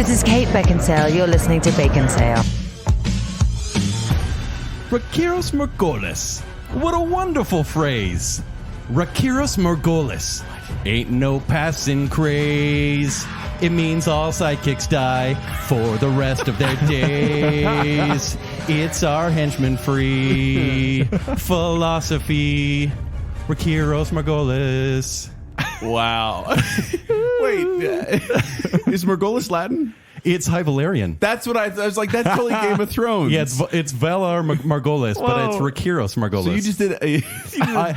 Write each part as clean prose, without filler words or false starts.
This is Kate Baconsale. You're listening to Baconsale. Rakiros Morgolis. What a wonderful phrase. Rakiros Morgolis. Ain't no passing craze. It means all sidekicks die for the rest of their days. It's our henchman-free philosophy. Rakiros Morgolis. Wow. Wait, is Morgolis Latin? It's High Valyrian. That's what I was like. That's totally Game of Thrones. Yeah, it's Valar Morgolis, but it's Rakiros Morgolis. So you just did a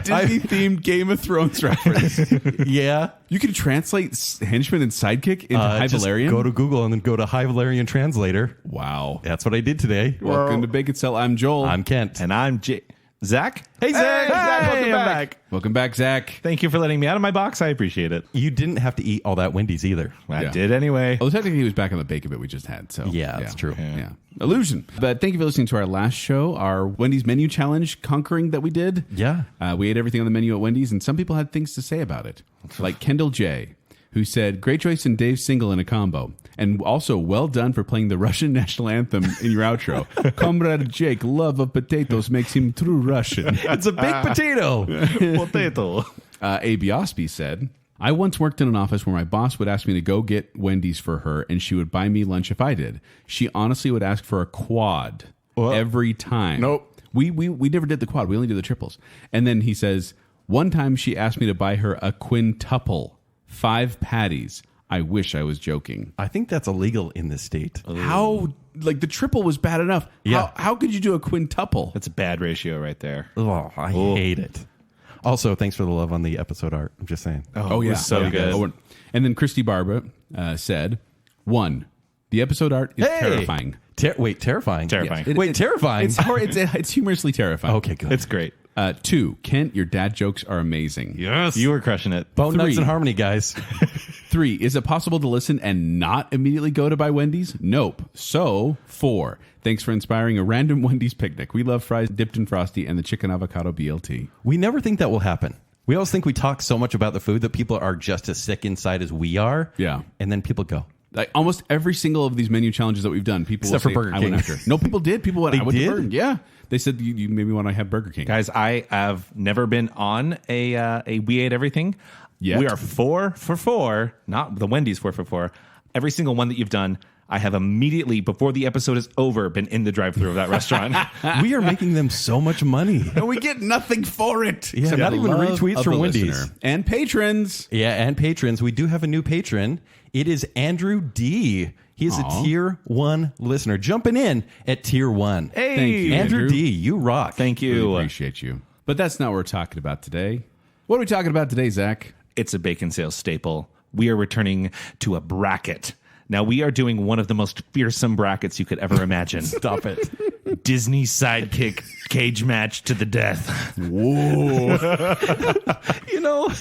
Disney-themed Game of Thrones reference. Yeah. You can translate henchman and sidekick into High just Valyrian? Go to Google and then go to High Valyrian Translator. Wow. That's what I did today. Welcome to Baconsale. I'm Joel. I'm Kent. And I'm Zack. Hey, Zack. Welcome I'm back. Welcome back, Zack. Thank you for letting me out of my box. I appreciate it. You didn't have to eat all that Wendy's either. I did anyway. Well, technically, he was back on the bacon bit we just had. So Yeah, that's true. Yeah. Illusion. But thank you for listening to our last show, our Wendy's menu challenge conquering that we did. Yeah. We ate everything on the menu at Wendy's, and some people had things to say about it. Like Kendall J., who said, great choice in Dave's single in a combo. And also, well done for playing the Russian national anthem in your outro. Comrade Jake, love of potatoes makes him true Russian. It's a baked potato. Potato. A.B. Osby said, I once worked in an office where my boss would ask me to go get Wendy's for her, and she would buy me lunch if I did. She honestly would ask for a quad every time. Nope. We never did the quad. We only did the triples. And then he says, one time she asked me to buy her a quintuple, 5 patties. I wish I was joking. I think that's illegal in this state. How, like, the triple was bad enough. Yeah. How could you do a quintuple? That's a bad ratio right there. Oh, I hate it. Also, thanks for the love on the episode art. I'm just saying. Oh, yeah. It was so good. Oh, and then Christy Barba said, 1, the episode art is terrifying. Wait, terrifying? Terrifying. Wait, terrifying? It's humorously terrifying. Okay, good. It's great. 2, Kent, your dad jokes are amazing. Yes. You were crushing it. Bone 3. Nuts and Harmony, guys. 3, is it possible to listen and not immediately go to buy Wendy's? Nope. So, 4, thanks for inspiring a random Wendy's picnic. We love fries dipped in Frosty and the chicken avocado BLT. We never think that will happen. We always think we talk so much about the food that people are just as sick inside as we are. Yeah. And then people go. Like almost every single of these menu challenges that we've done, people Except will say, for Burger I went King. after. No, people did. People went, They I went did? to Burger King. Yeah. They said, you maybe want to have Burger King. Guys, I have never been on a We Ate Everything. Yet. We are 4 for 4, not the Wendy's 4 for 4. Every single one that you've done, I have immediately, before the episode is over, been in the drive-thru of that restaurant. We are making them so much money. And we get nothing for it. Yeah, not even retweets from Wendy's. Listener. And patrons. Yeah, and patrons. We do have a new patron. It is Andrew D. He is a tier 1 listener, jumping in at tier 1. Hey, Thank you, Andrew D. You rock. Thank you. Really appreciate you. But that's not what we're talking about today. What are we talking about today, Zach? It's a Baconsale staple. We are returning to a bracket. Now, we are doing one of the most fearsome brackets you could ever imagine. Stop it. Disney sidekick cage match to the death. Whoa. You know,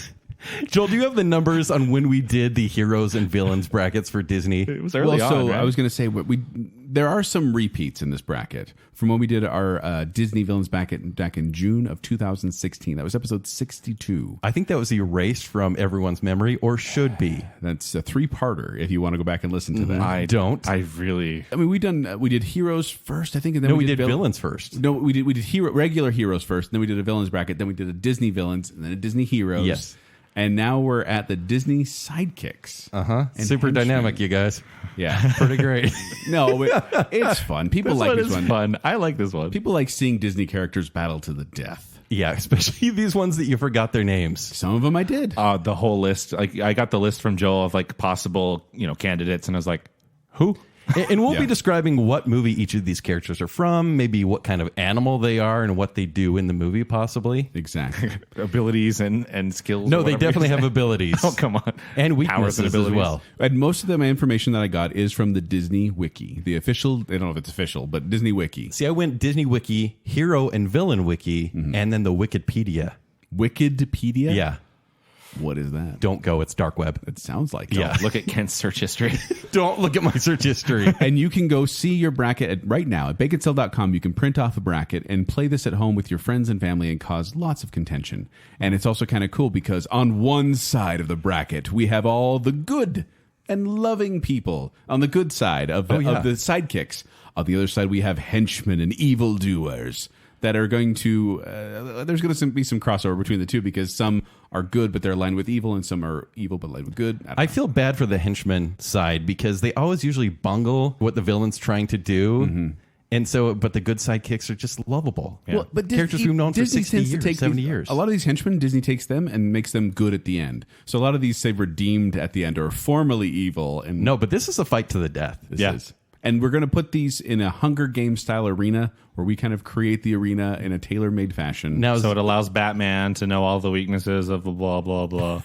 Joel, do you have the numbers on when we did the heroes and villains brackets for Disney? It was early on, so right? I was going to say there are some repeats in this bracket from when we did our Disney villains back in June of 2016. That was episode 62. I think that was erased from everyone's memory, or should be. That's a 3-parter if you want to go back and listen to that. I don't. I really... I mean, we did heroes first, I think, and then No, we did villains first. No, we did regular heroes first, and then we did a villains bracket, then we did a Disney villains, and then a Disney heroes. Yes. And now we're at the Disney sidekicks. And Super henchmen. dynamic, you guys. Yeah. Pretty great. No, it's fun. People This like one this is one. fun. I like this one. People like seeing Disney characters battle to the death. Yeah, especially these ones that you forgot their names. Some of them I did. The whole list. Like, I got the list from Joel of like possible, candidates, and I was like, who? And we'll Yeah. be describing what movie each of these characters are from, maybe what kind of animal they are, and what they do in the movie, possibly. Exactly. Abilities and skills. No, or they whatever definitely you have say. abilities. Oh, come on. And Powers weaknesses and as well. And most of my information that I got is from the Disney Wiki. The official, I don't know if it's official, but Disney Wiki. See, I went Disney Wiki, Hero and Villain Wiki, and then the Wikipedia. Wikipedia? Yeah. What is that? Don't go. It's dark web. It sounds like it. Yeah. Look at Kent's search history. Don't look at my search history. And you can go see your bracket right now at baconsale.com. You can print off a bracket and play this at home with your friends and family and cause lots of contention. And it's also kind of cool because on one side of the bracket, we have all the good and loving people on the good side of the sidekicks. On the other side, we have henchmen and evildoers that are going to... there's going to be some crossover between the two because some are good, but they're aligned with evil, and some are evil, but aligned with good. I feel bad for the henchman side because they always usually bungle what the villain's trying to do. Mm-hmm. And so, but the good sidekicks are just lovable. Yeah. Well, but characters we've known for 60 years, 70 years. A lot of these henchmen, Disney takes them and makes them good at the end. So a lot of these say redeemed at the end or formerly evil. And no, but this is a fight to the death. This is. And we're going to put these in a Hunger Games style arena where we kind of create the arena in a tailor-made fashion. Now, so it allows Batman to know all the weaknesses of the blah, blah, blah.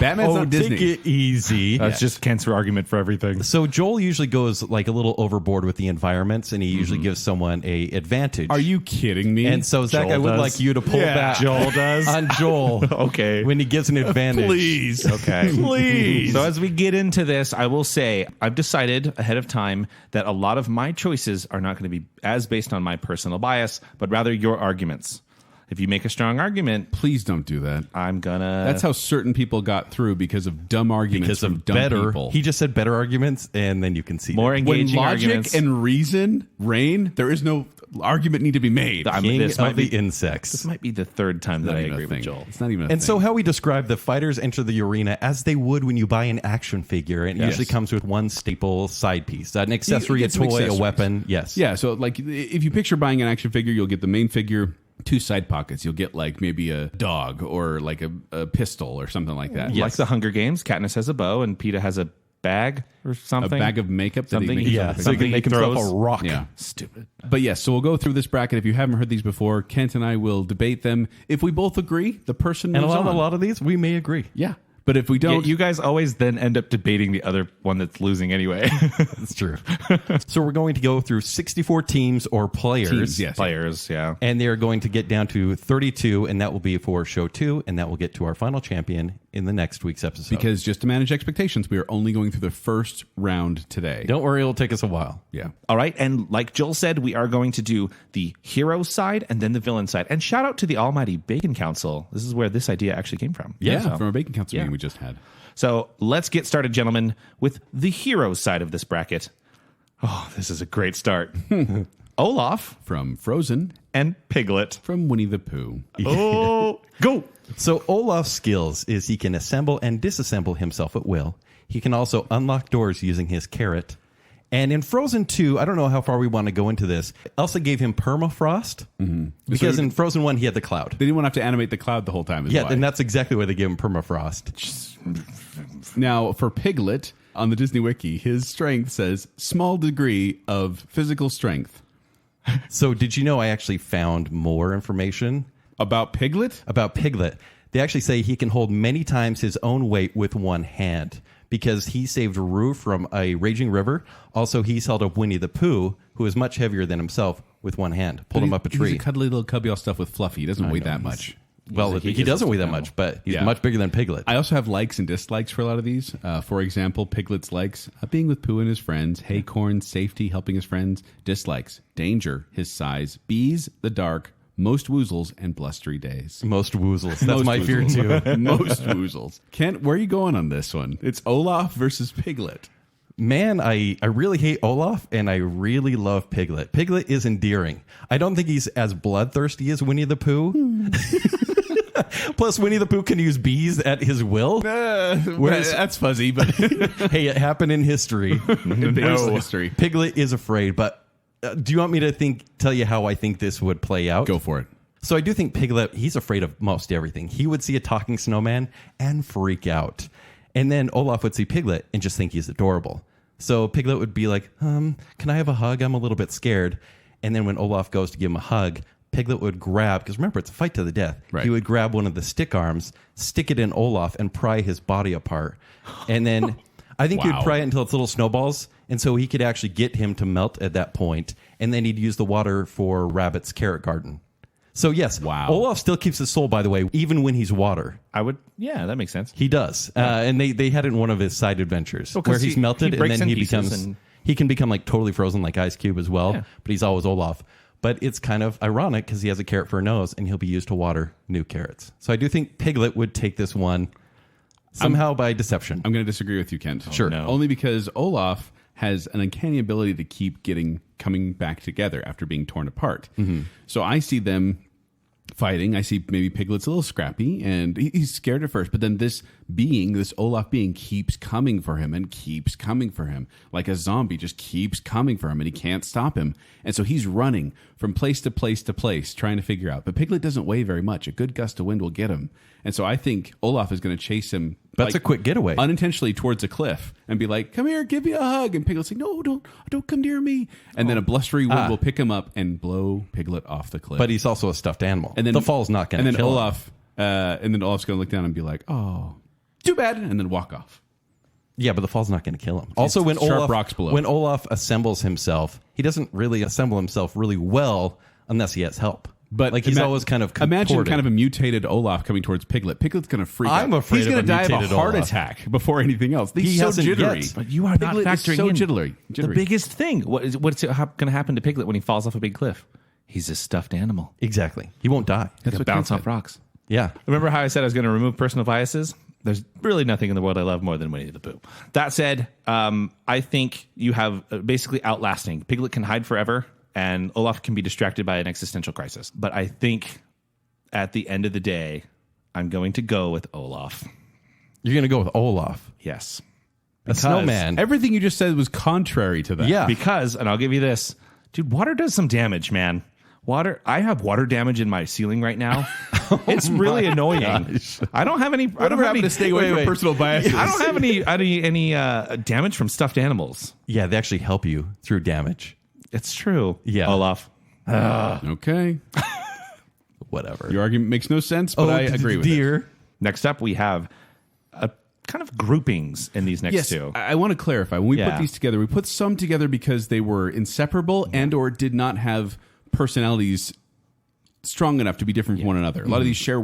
Batman's not Disney. Take it easy. That's just Kent's argument for everything. So Joel usually goes like a little overboard with the environments, and he usually gives someone a advantage. Are you kidding me? And so, Zach, I would like you to pull back. Joel does? On Joel. Okay. When he gives an advantage. Please. Okay. Please. So as we get into this, I will say I've decided ahead of time that a lot of my choices are not going to be as based on my personal bias, but rather your arguments. If you make a strong argument, please don't do that. I'm gonna. That's how certain people got through because of dumb arguments from dumb people. He just said better arguments, and then you can see more engaging when logic arguments and reason reign. There is no argument need to be made. King this might be insects. This might be the third time that I agree with Joel. It's not even. And so how we describe the fighters enter the arena as they would when you buy an action figure, and it usually comes with one staple side piece, an accessory, a toy, a weapon. Yes. Yeah. So like, if you picture buying an action figure, you'll get the main figure. 2 side pockets. You'll get like maybe a dog or like a pistol or something like that. Yes. Like the Hunger Games, Katniss has a bow and Peeta has a bag or something. A bag of makeup. Something. So he can make himself a rock. Yeah. Stupid. But yes, so we'll go through this bracket. If you haven't heard these before, Kent and I will debate them. If we both agree, the person moves on. And a lot of these, we may agree. Yeah. But if we don't... you guys always then end up debating the other one that's losing anyway. That's true. So we're going to go through 64 teams or players. Teams, yes. Players, yeah. And they're going to get down to 32, and that will be for show 2, and that will get to our final champion in the next week's episode. Because just to manage expectations, we are only going through the first round today. Don't worry, it'll take us a while. Yeah. All right, and like Joel said, we are going to do the hero side and then the villain side. And shout out to the almighty Bacon Council. This is where this idea actually came from. Yeah, from our Bacon Council meeting we just had. So let's get started, gentlemen, with the hero side of this bracket. Oh, this is a great start. Olaf from Frozen and Piglet from Winnie the Pooh. Oh, go! So Olaf's skills is he can assemble and disassemble himself at will. He can also unlock doors using his carrot. And in Frozen 2, I don't know how far we want to go into this. Elsa gave him permafrost because in Frozen 1 he had the cloud. They didn't want to have to animate the cloud the whole time. Yeah, and that's exactly why they gave him permafrost. Now, for Piglet, on the Disney Wiki, his strength says small degree of physical strength. So did you know I actually found more information about Piglet? About Piglet. They actually say he can hold many times his own weight with one hand because he saved Roo from a raging river. Also, he's held up Winnie the Pooh, who is much heavier than himself, with one hand. Pulled him up a tree. He's a cuddly little cubby all stuff with Fluffy. He doesn't weigh that much. Well, he doesn't weigh that much, but he's much bigger than Piglet. I also have likes and dislikes for a lot of these. For example, Piglet's likes, being with Pooh and his friends. Haycorn, safety, helping his friends. Dislikes, danger, his size. Bees, the dark. Most woozles and blustery days. Most woozles. That's my fear, too. Most woozles. Kent, where are you going on this one? It's Olaf versus Piglet. Man, I really hate Olaf, and I really love Piglet. Piglet is endearing. I don't think he's as bloodthirsty as Winnie the Pooh. Plus, Winnie the Pooh can use bees at his will. That's fuzzy, but hey, it happened in history. No history. Piglet is afraid, but do you want me to tell you how I think this would play out? Go for it. So I do think Piglet, he's afraid of most everything. He would see a talking snowman and freak out. And then Olaf would see Piglet and just think he's adorable. So Piglet would be like, can I have a hug? I'm a little bit scared. And then when Olaf goes to give him a hug, Piglet would grab, because remember, it's a fight to the death. Right. He would grab one of the stick arms, stick it in Olaf, and pry his body apart. And then I think he would pry it until it's little snowballs. And so he could actually get him to melt at that point. And then he'd use the water for Rabbit's carrot garden. So yes, Olaf still keeps his soul, by the way, even when he's water. Yeah, that makes sense. He does. And they had it in one of his side adventures where he's melted and then he can become like totally frozen like Ice Cube as well. Yeah. But he's always Olaf. But it's kind of ironic because he has a carrot for a nose and he'll be used to water new carrots. So I do think Piglet would take this one somehow by deception. I'm going to disagree with you, Kent. Sure. no. Only because Olaf has an uncanny ability to keep coming back together after being torn apart. So I see them fighting. I see maybe Piglet's a little scrappy, and he's scared at first, but then this Olaf being, keeps coming for him and keeps coming for him. Like a zombie, just keeps coming for him, and he can't stop him. And so he's running from place to place to place, trying to figure out. But Piglet doesn't weigh very much. A good gust of wind will get him. And so I think Olaf is going to chase him. That's a quick getaway. Unintentionally towards a cliff and be like, come here, give me a hug. And Piglet's like, no, don't come near me. And then a blustery wind will pick him up and blow Piglet off the cliff. But he's also a stuffed animal. And then the fall's not going to kill him. And then Olaf's going to look down and be like, oh, too bad. And then walk off. Yeah, but the fall's not going to kill him. Also, when Olaf assembles himself, he doesn't really assemble himself really well unless he has help. But like he's always kind of contorted. Imagine kind of a mutated Olaf coming towards Piglet. Piglet's going to freak out. I'm afraid he's going to die of a mutated heart Olaf. attack before anything else. He's so jittery. Yet. But you are not Piglet factoring is so in jittery. the biggest thing. What's going to happen to Piglet when he falls off a big cliff? He's a stuffed animal. Exactly. He won't die. He can bounce off rocks. Yeah. Remember how I said I was going to remove personal biases? There's really nothing in the world I love more than Winnie the Pooh. That said, I think you have basically outlasting. Piglet can hide forever, and Olaf can be distracted by an existential crisis. But I think at the end of the day, I'm going to go with Olaf. You're going to go with Olaf. Yes. A snowman. Everything you just said was contrary to that. Yeah. Because, and I'll give you this, dude, water does some damage, man. I have water damage in my ceiling right now. It's really annoying. Gosh. I don't have any. Whatever happened to stay away from personal biases? I don't have any damage from stuffed animals. Yeah, they actually help you through damage. It's true. Yeah. Olaf. Okay. Whatever. Your argument makes no sense, but I agree with it. Next up, we have a kind of groupings in these next two. I want to clarify. When we put these together, we put some together because they were inseparable and or did not have personalities strong enough to be different from one another. A lot of these share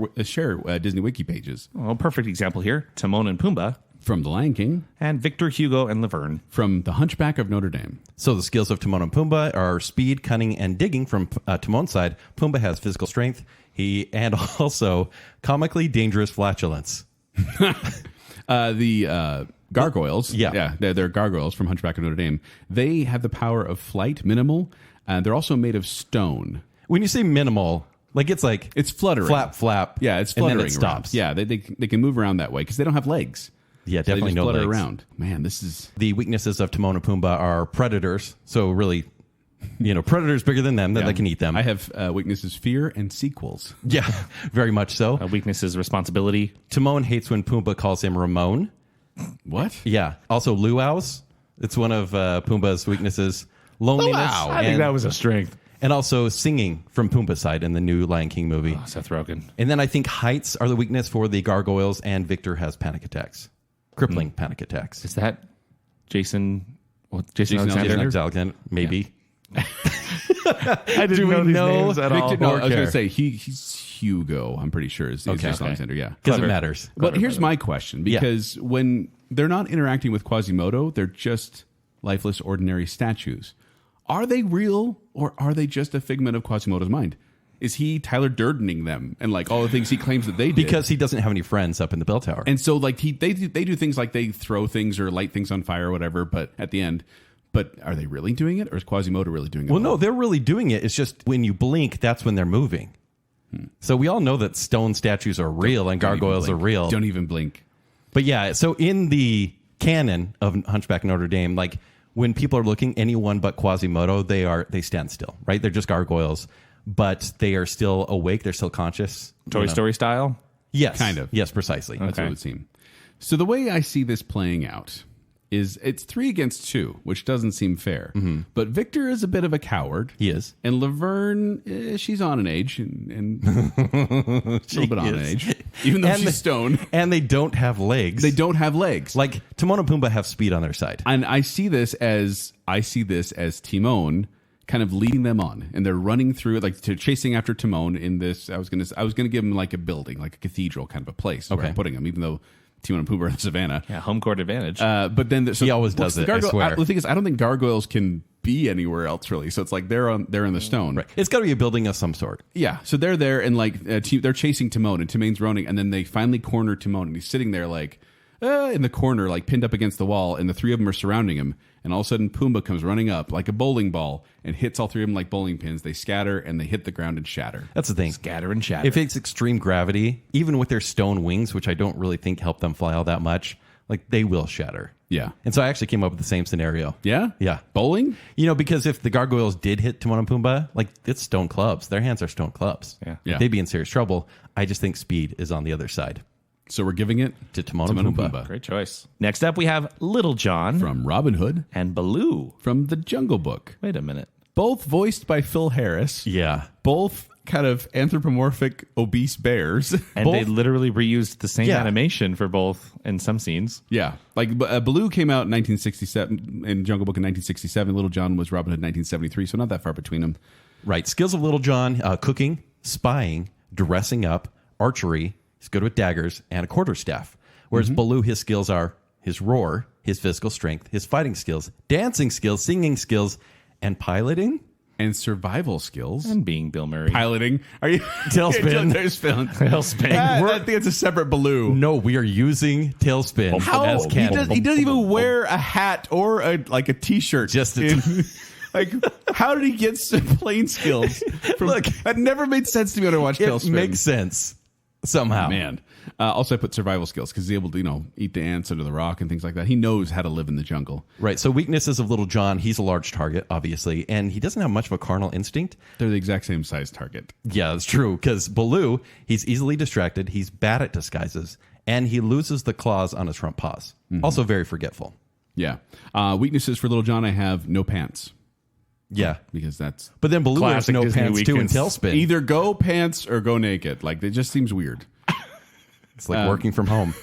Disney Wiki pages. Well, perfect example here: Timon and Pumbaa from The Lion King, and Victor, Hugo, and Laverne from The Hunchback of Notre Dame. So the skills of Timon and Pumbaa are speed, cunning, and digging. From Timon's side, Pumbaa has physical strength. And also comically dangerous flatulence. The gargoyles, they're gargoyles from Hunchback of Notre Dame. They have the power of flight, minimal. They're also made of stone. When you say minimal, it's fluttering, flap. Yeah, it's fluttering. And then it stops. Yeah, they can move around that way because they don't have legs. Yeah, So definitely they just no flutter legs. around. Man, this is The weaknesses of Timon and Pumbaa are predators. So really, predators bigger than them that they can eat them. I have weaknesses: fear and sequels. Yeah, very much so. weakness is responsibility. Timon hates when Pumbaa calls him Ramon. What? Yeah. Also, luau's. It's one of Pumbaa's weaknesses. Loneliness. Luau. I think that was a strength. And also singing from Pumbaa's side in the new Lion King movie. Seth Rogen. And then I think heights are the weakness for the gargoyles, and Victor has panic attacks. Crippling panic attacks. Is that Jason? Jason Alexander? Alexander, maybe. I didn't Do we know these know names at all. No, I was going care. to say he's Hugo. I'm pretty sure is Jason Alexander. Yeah, Because it matters. But here's my question: because when they're not interacting with Quasimodo, they're just lifeless, ordinary statues. Are they real, or are they just a figment of Quasimodo's mind? Is he Tyler Durdening them and like all the things he claims that they did? Because he doesn't have any friends up in the bell tower. And so like they do things like they throw things or light things on fire or whatever. But at the end, are they really doing it, or is Quasimodo really doing it? Well, no, they're really doing it. It's just when you blink, that's when they're moving. So we all know that stone statues are real and gargoyles are real. Don't even blink. But yeah, so in the canon of Hunchback of Notre Dame, like when people are looking anyone but Quasimodo, they stand still, right? They're just gargoyles, but they are still awake. They're still conscious. Toy Story style? Yes. Kind of. Yes, precisely. That's what it would seem. So the way I see this playing out is it's 3 against 2, which doesn't seem fair. But Victor is a bit of a coward. He is. And Laverne, she's on an age and a little bit on an age, even though she's stone. And they don't have legs. They don't have legs. Like Timon and Pumbaa have speed on their side. And I see this as Timon kind of leading them on, and they're running through it, like they're chasing after Timon in this. I was gonna give them like a building, like a cathedral kind of a place where I'm putting them, even though Timon and Pumbaa are in the savannah. Yeah, home court advantage. But then He always does it, I swear. The thing is, I don't think gargoyles can be anywhere else really. So it's like they're in the stone. Right. It's got to be a building of some sort. Yeah. So they're there, and like they're chasing Timon, and Timon's running, and then they finally corner Timon, and he's sitting there like, in the corner, like pinned up against the wall, and the three of them are surrounding him. And all of a sudden, Pumbaa comes running up like a bowling ball and hits all three of them like bowling pins. They scatter and they hit the ground and shatter. That's the thing. Scatter and shatter. If it's extreme gravity, even with their stone wings, which I don't really think help them fly all that much, like they will shatter. Yeah. And so I actually came up with the same scenario. Yeah? Yeah. Bowling? Because if the gargoyles did hit Timon and Pumbaa, like it's stone clubs. Their hands are stone clubs. Yeah. They'd be in serious trouble. I just think speed is on the other side. So we're giving it To Timon and Pumbaa. Great choice. Next up, we have Little John from Robin Hood, and Baloo. from The Jungle Book. Wait a minute. Both voiced by Phil Harris. Yeah. Both kind of anthropomorphic, obese bears. And Both- they literally reused the same Yeah. animation for both in some scenes. Yeah. Like Baloo came out in 1967, in Jungle Book in 1967. Little John was Robin Hood in 1973, so not that far between them. Right. Skills of Little John, cooking, spying, dressing up, archery. He's good with daggers and a quarterstaff. Whereas Baloo, his skills are his roar, his physical strength, his fighting skills, dancing skills, singing skills, and piloting. And survival skills. And being Bill Murray. Piloting. Are you Tailspin. Tailspin. Tailspin. I think it's a separate Baloo. No, we are using Tailspin How as he, canon. he doesn't even wear a hat or a t-shirt. Just a in- like, how did he get plane skills? Look, that never made sense to me when I watched it Tailspin. makes sense somehow. Man. Also, I put survival skills because he's able to, eat the ants under the rock and things like that. He knows how to live in the jungle. Right. So weaknesses of Little John, he's a large target, obviously, and he doesn't have much of a carnal instinct. They're the exact same size target. Yeah, that's true. Because Baloo, he's easily distracted, he's bad at disguises, and he loses the claws on his front paws. Also very forgetful. Yeah. Weaknesses for Little John, I have no pants. Yeah. Because that's But then Baloo wears Classic no Disney pants too in weekends. Tailspin. either go pants or go naked. Like, it just seems weird. It's like working from home.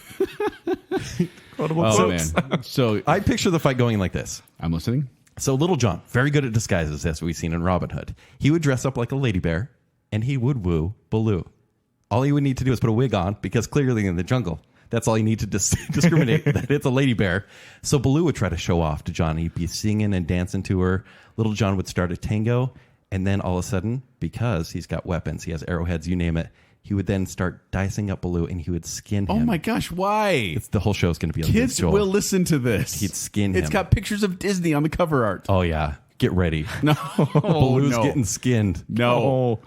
Oh, man. So I picture the fight going like this. I'm listening. So Little John, very good at disguises, as we've seen in Robin Hood. He would dress up like a lady bear, and he would woo Baloo. All he would need to do is put a wig on, because clearly in the jungle, that's all you need to discriminate that it's a lady bear. So Baloo would try to show off to John. He'd be singing and dancing to her. Little John would start a tango, and then all of a sudden, because he's got weapons, he has arrowheads, you name it, he would then start dicing up Baloo, and he would skin him. Oh, my gosh. Why? The whole show is going to be on Kids this, Joel. will listen to this. He'd skin It's him. got pictures of Disney on the cover art. Oh, yeah. Get ready. No. Baloo's no. getting skinned. No.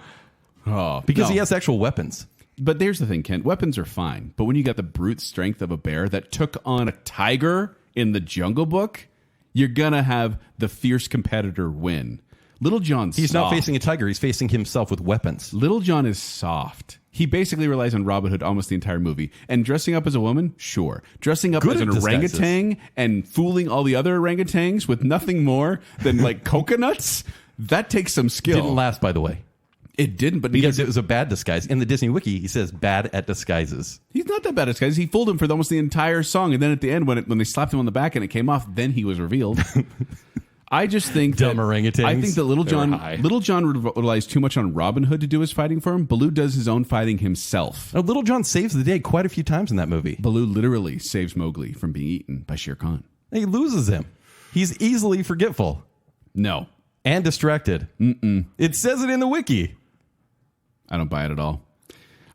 Oh, Because no. he has actual weapons. But there's the thing, Ken. Weapons are fine. But when you got the brute strength of a bear that took on a tiger in the Jungle Book, you're going to have the fierce competitor win. Little John's He's not soft. facing a tiger. He's facing himself with weapons. Little John is soft. He basically relies on Robin Hood almost the entire movie. And dressing up as a woman, sure. Dressing up Good as at an disguises. orangutan and fooling all the other orangutans with nothing more than like coconuts, that takes some skill. Didn't last, by the way. It didn't, but Because it was a bad disguise. In the Disney Wiki, he says bad at disguises. he's not that bad at disguise. He fooled him for almost the entire song, and then at the end, when they slapped him on the back and it came off, then he was revealed. I just think Dumb that, orangutans. I think that They were high. Little John relies too much on Robin Hood to do his fighting for him. Baloo does his own fighting himself. Now, Little John saves the day quite a few times in that movie. Baloo literally saves Mowgli from being eaten by Shere Khan. He loses him. He's easily forgetful No, and distracted. It says it in the Wiki. I don't buy it at all.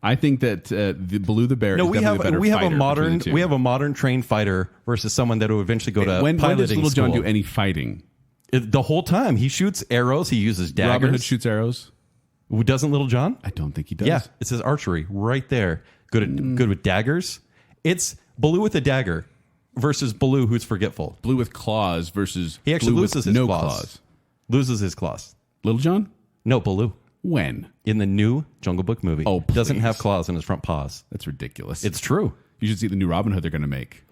I think that the Baloo the bear. No, is we definitely have a better we have a fighter between modern the two. we have a modern trained fighter versus someone that will eventually go to when piloting does Little John school. do any fighting? The whole time he shoots arrows. He uses daggers. Robin Hood shoots arrows. Doesn't Little John? I don't think he does. Yeah, it says archery right there. Good with daggers. It's Baloo with a dagger versus Baloo who's forgetful. Blue with claws versus He actually Blue loses with his no claws. Loses his claws. Little John? No, Baloo. When? In the new Jungle Book movie. Oh, doesn't please. have claws in his front paws. That's ridiculous. It's true. You should see the new Robin Hood they're going to make.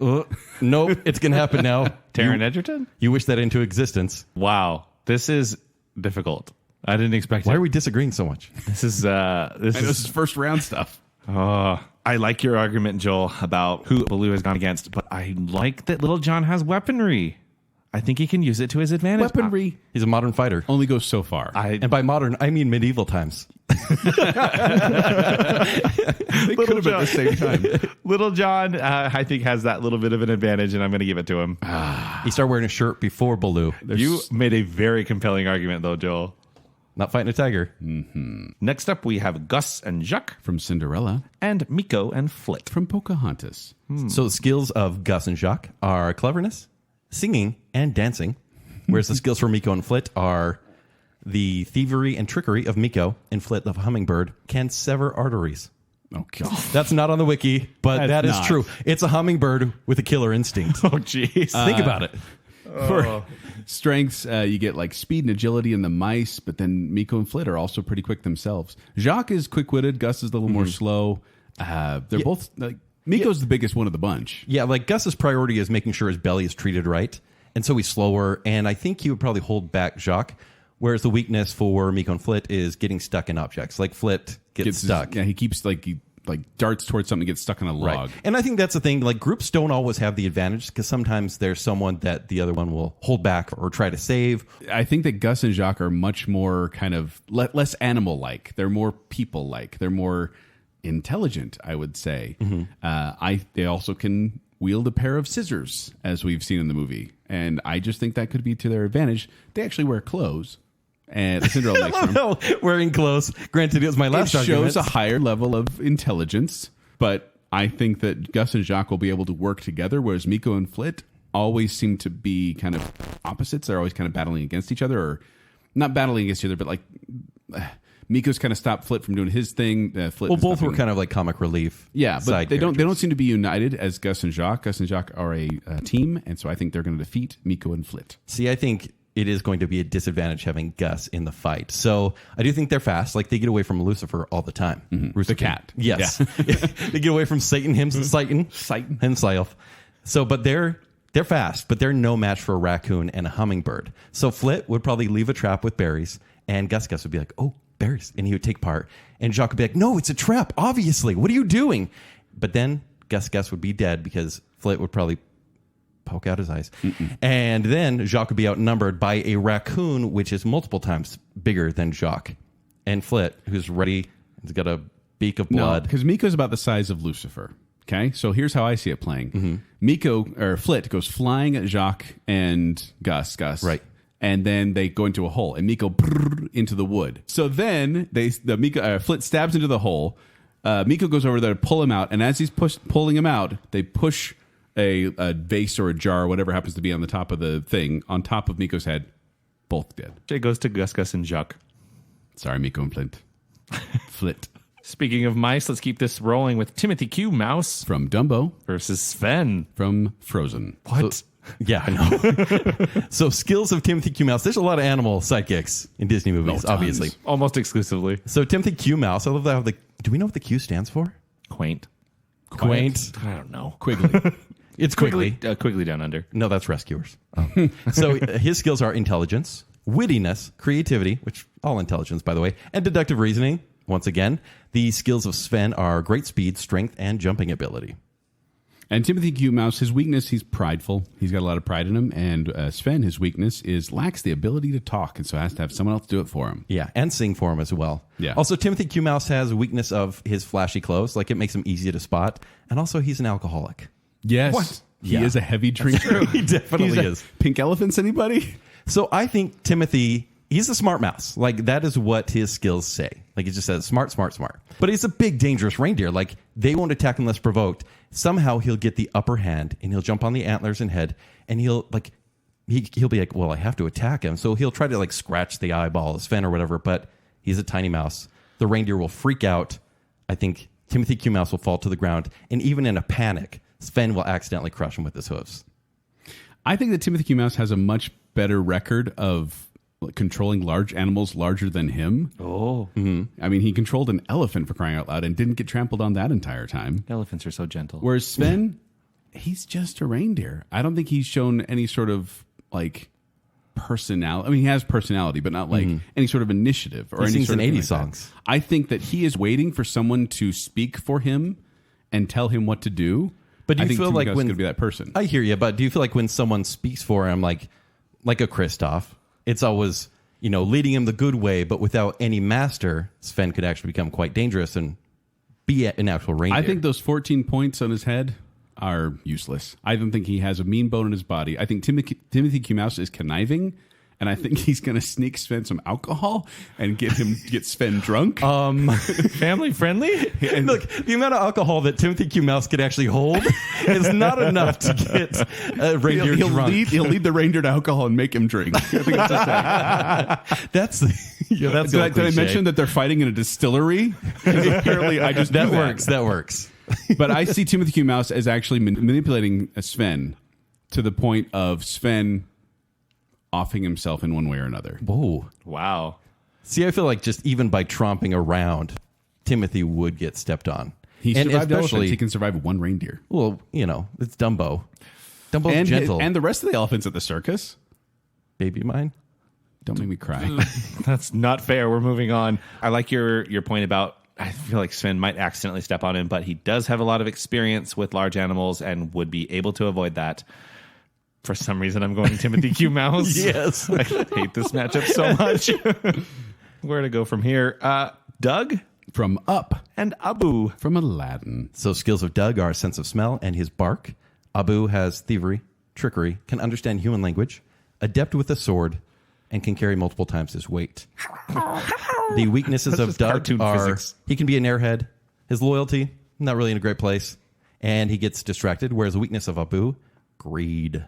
No, it's going to happen now. Taron Egerton? You wish that into existence. Wow. This is difficult. I didn't expect Why it. are we disagreeing so much? This is I know this is first round stuff. I like your argument, Joel, about who Baloo has gone against, but I like that Little John has weaponry. I think he can use it to his advantage. Weaponry He's a modern fighter. only goes so far. And by modern, I mean medieval times. They could have been at the same time. Little John, I think, has that little bit of an advantage, and I'm going to give it to him. He started wearing a shirt before Baloo. You made a very compelling argument, though, Joel. Not fighting a tiger. Next up, we have Gus and Jacques From Cinderella. and Miko and Flit. From Pocahontas. So the skills of Gus and Jacques are cleverness, singing, and dancing. Whereas the skills for Miko and Flit are the thievery and trickery of Miko, and Flit, the hummingbird, can sever arteries. Oh, God. That's not on the wiki, but that is not. true. It's a hummingbird with a killer instinct. Oh, jeez. Think about it. For strengths, you get like speed and agility in the mice, but then Miko and Flit are also pretty quick themselves. Jacques is quick-witted. Gus is a little more slow. They're both... like Miko's the biggest one of the bunch. Yeah, like Gus's priority is making sure his belly is treated right, and so he's slower, and I think he would probably hold back Jacques, whereas the weakness for Miko and Flit is getting stuck in objects. Like Flit gets stuck. He keeps he darts towards something, gets stuck on a log. Right. And I think that's the thing. Like groups don't always have the advantage because sometimes there's someone that the other one will hold back or try to save. I think that Gus and Jacques are much more kind of less animal-like. They're more people-like. They're more intelligent, I would say. They also can wield a pair of scissors, as we've seen in the movie. And I just think that could be to their advantage. They actually wear clothes. And the Cinderella makes them. No, wearing clothes. Granted, it was my last It argument. shows a higher level of intelligence, but I think that Gus and Jacques will be able to work together, whereas Miko and Flit always seem to be kind of opposites. They're always kind of battling against each other, or not battling against each other, but like Miko's kind of stopped Flit from doing his thing. Flit Well, both were kind of like comic relief. yeah, but side they don't characters. seem to be united as Gus and Jacques. Gus and Jacques are a team, and so I think they're going to defeat Miko and Flit. See, I think it is going to be a disadvantage having Gus in the fight. So I do think they're fast. Like they get away from Lucifer all the time. The cat. Yes. They get away from Satan himself. So, but they're fast, but they're no match for a raccoon and a hummingbird. So Flit would probably leave a trap with berries, and Gus would be like, oh, berries. And he would take part. And Jacques would be like, no, it's a trap, obviously. What are you doing? But then Gus would be dead because Flit would probably poke out his eyes. And then Jacques would be outnumbered by a raccoon, which is multiple times bigger than Jacques. And Flit, who's ready, has got a beak of blood. Because Miko's about the size of Lucifer. Okay, so here's how I see it playing. Flit goes flying at Jacques and Gus. Right. And then they go into a hole, and Miko into the wood. So then Flit stabs into the hole. Miko goes over there to pull him out, and as he's pulling him out, they push a vase or a jar, or whatever happens to be on the top of the thing, on top of Miko's head. Both dead. It goes to Gus and Jacques. Sorry, Miko and Flit. Speaking of mice, let's keep this rolling with Timothy Q. Mouse From Dumbo. versus Sven. From Frozen. What? Yeah, I know. So skills of Timothy Q. Mouse. There's a lot of animal sidekicks in Disney movies, tons. obviously. Almost exclusively. So Timothy Q. Mouse, I love that. Do we know what the Q stands for? Quaint. Quaint. I don't know. Quigley. It's Quigley. Quigley Down Under. No, that's Rescuers. So his skills are intelligence, wittiness, creativity, which all intelligence, by the way, and deductive reasoning. Once again, the skills of Sven are great speed, strength, and jumping ability. And Timothy Q. Mouse, his weakness, he's prideful. He's got a lot of pride in him. And Sven, his weakness is lacks the ability to talk, and so has to have someone else do it for him. Yeah, and sing for him as well. Yeah. Also, Timothy Q. Mouse has a weakness of his flashy clothes. Like, it makes him easy to spot. And also, he's an alcoholic. Yes. What? He Yeah. is a heavy drinker. He definitely is. Pink elephants, anybody? So I think Timothy, he's a smart mouse. Like, that is what his skills say. Like, he just says smart, smart, smart. But he's a big, dangerous reindeer. Like, they won't attack unless provoked. Somehow he'll get the upper hand, and he'll jump on the antlers and head, and he'll be like, well, I have to attack him. So he'll try to, like, scratch the eyeball, Sven or whatever, but he's a tiny mouse. The reindeer will freak out. I think Timothy Q. Mouse will fall to the ground, and even in a panic, Sven will accidentally crush him with his hooves. I think that Timothy Q. Mouse has a much better record of controlling large animals larger than him. Oh. I mean, he controlled an elephant, for crying out loud, and didn't get trampled on that entire time. Elephants are so gentle. Whereas Sven, he's just a reindeer. I don't think he's shown any sort of, like, personality. I mean, he has personality, but not, like, any sort of initiative or He any sings sort in of 80s thing like songs. that. I think that he is waiting for someone to speak for him and tell him what to do. But do you I think feel like Timothy when going to be that person? I hear you, but do you feel like when someone speaks for him, like a Kristoff, it's always, leading him the good way, but without any master, Sven could actually become quite dangerous and be an actual reindeer. I think those 14 points on his head are useless. I don't think he has a mean bone in his body. I think Timothy Q. Mouse is conniving And I think he's going to sneak Sven some alcohol and get Sven drunk. Family friendly? And look, the amount of alcohol that Timothy Q. Mouse could actually hold is not enough to get a reindeer drunk. He'll lead the reindeer to alcohol and make him drink. I think that's the thing. That's did I mention that they're fighting in a distillery? Apparently, I just that knew works. That works. But I see Timothy Q. Mouse as actually manipulating Sven to the point of Sven offing himself in one way or another. Whoa. Wow. See, I feel like just even by tromping around, Timothy would get stepped on. He survived elephants. He can survive one reindeer. Well, it's Dumbo. Dumbo's gentle. And the rest of the elephants at the circus. Baby mine. Don't make me cry. That's not fair. We're moving on. I like your point about, I feel like Sven might accidentally step on him, but he does have a lot of experience with large animals and would be able to avoid that. For some reason, I'm going Timothy Q. Mouse. Yes. I hate this matchup so much. Where to go from here? Doug From Up. and Abu. From Aladdin. So skills of Doug are sense of smell and his bark. Abu has thievery, trickery, can understand human language, adept with a sword, and can carry multiple times his weight. The weaknesses of just Doug cartoon are physics. he can be an airhead, his loyalty, not really in a great place, and he gets distracted, whereas the weakness of Abu, greed.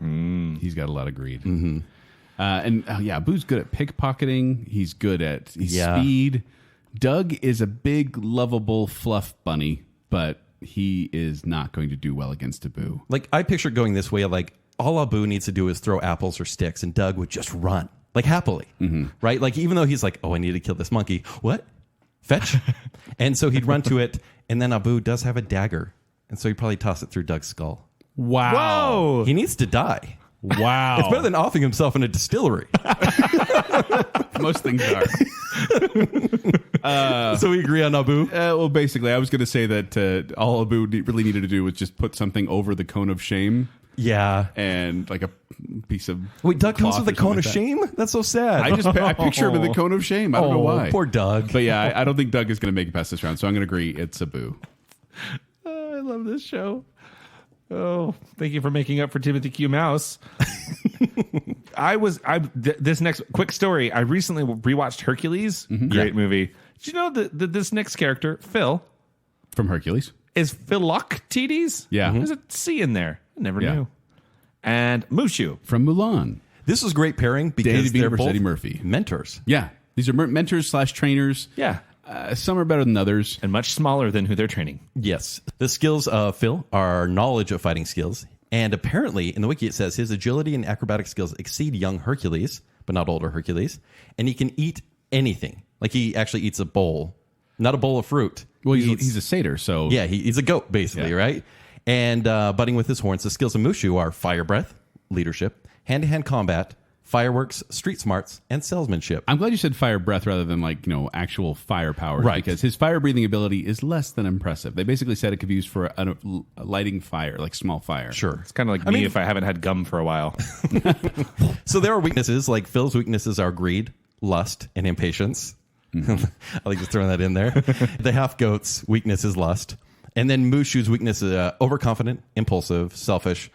He's got a lot of greed. Mm-hmm. Abu's good at pickpocketing. He's good at speed. Doug is a big, lovable fluff bunny, but he is not going to do well against Abu. Like, I picture going this way, like, all Abu needs to do is throw apples or sticks, and Doug would just run, like, happily, right? Like, even though he's like, oh, I need to kill this monkey. What? Fetch? And so he'd run to it, and then Abu does have a dagger, and so he'd probably toss it through Doug's skull. Wow. Whoa. He needs to die. Wow. It's better than offing himself in a distillery. Most things are. So we agree on Abu? Well, basically, I was going to say that all Abu really needed to do was just put something over the cone of shame. Yeah. And like a piece of Wait, Doug comes cloth with a or something cone of like that. shame? That's so sad. I picture him in the cone of shame. I don't know why. Poor Doug. But yeah, I don't think Doug is going to make it past this round, so I'm going to agree it's Abu. I love this show. Oh, thank you for making up for Timothy Q. Mouse. This next quick story. I recently rewatched Hercules. Great movie. Did you know that this next character, Phil, From Hercules. is Philoctetes? Yeah. There's a C in there. I never Yeah. knew. And Mushu. From Mulan. This is great pairing because Danny they're DeVito versus both Eddie Murphy. mentors. Yeah. These are mentors / trainers. Yeah. Some are better than others. And much smaller than who they're training. Yes. The skills of Phil are knowledge of fighting skills. And apparently, in the wiki, it says his agility and acrobatic skills exceed young Hercules, but not older Hercules. And he can eat anything. Like, he actually eats a bowl, not a bowl of fruit. Well, He he's a satyr, so... Yeah, he's a goat, basically, right? And butting with his horns, the skills of Mushu are fire breath, leadership, hand-to-hand combat, fireworks, street smarts, and salesmanship. I'm glad you said fire breath rather than actual fire power. Right. Because his fire breathing ability is less than impressive. They basically said it could be used for a lighting fire, like small fire. Sure. It's kind of like me if I haven't had gum for a while. So there are weaknesses, like Phil's weaknesses are greed, lust, and impatience. I like just throwing that in there. The half-goat's weakness is lust. And then Mushu's weakness is overconfident, impulsive, selfish.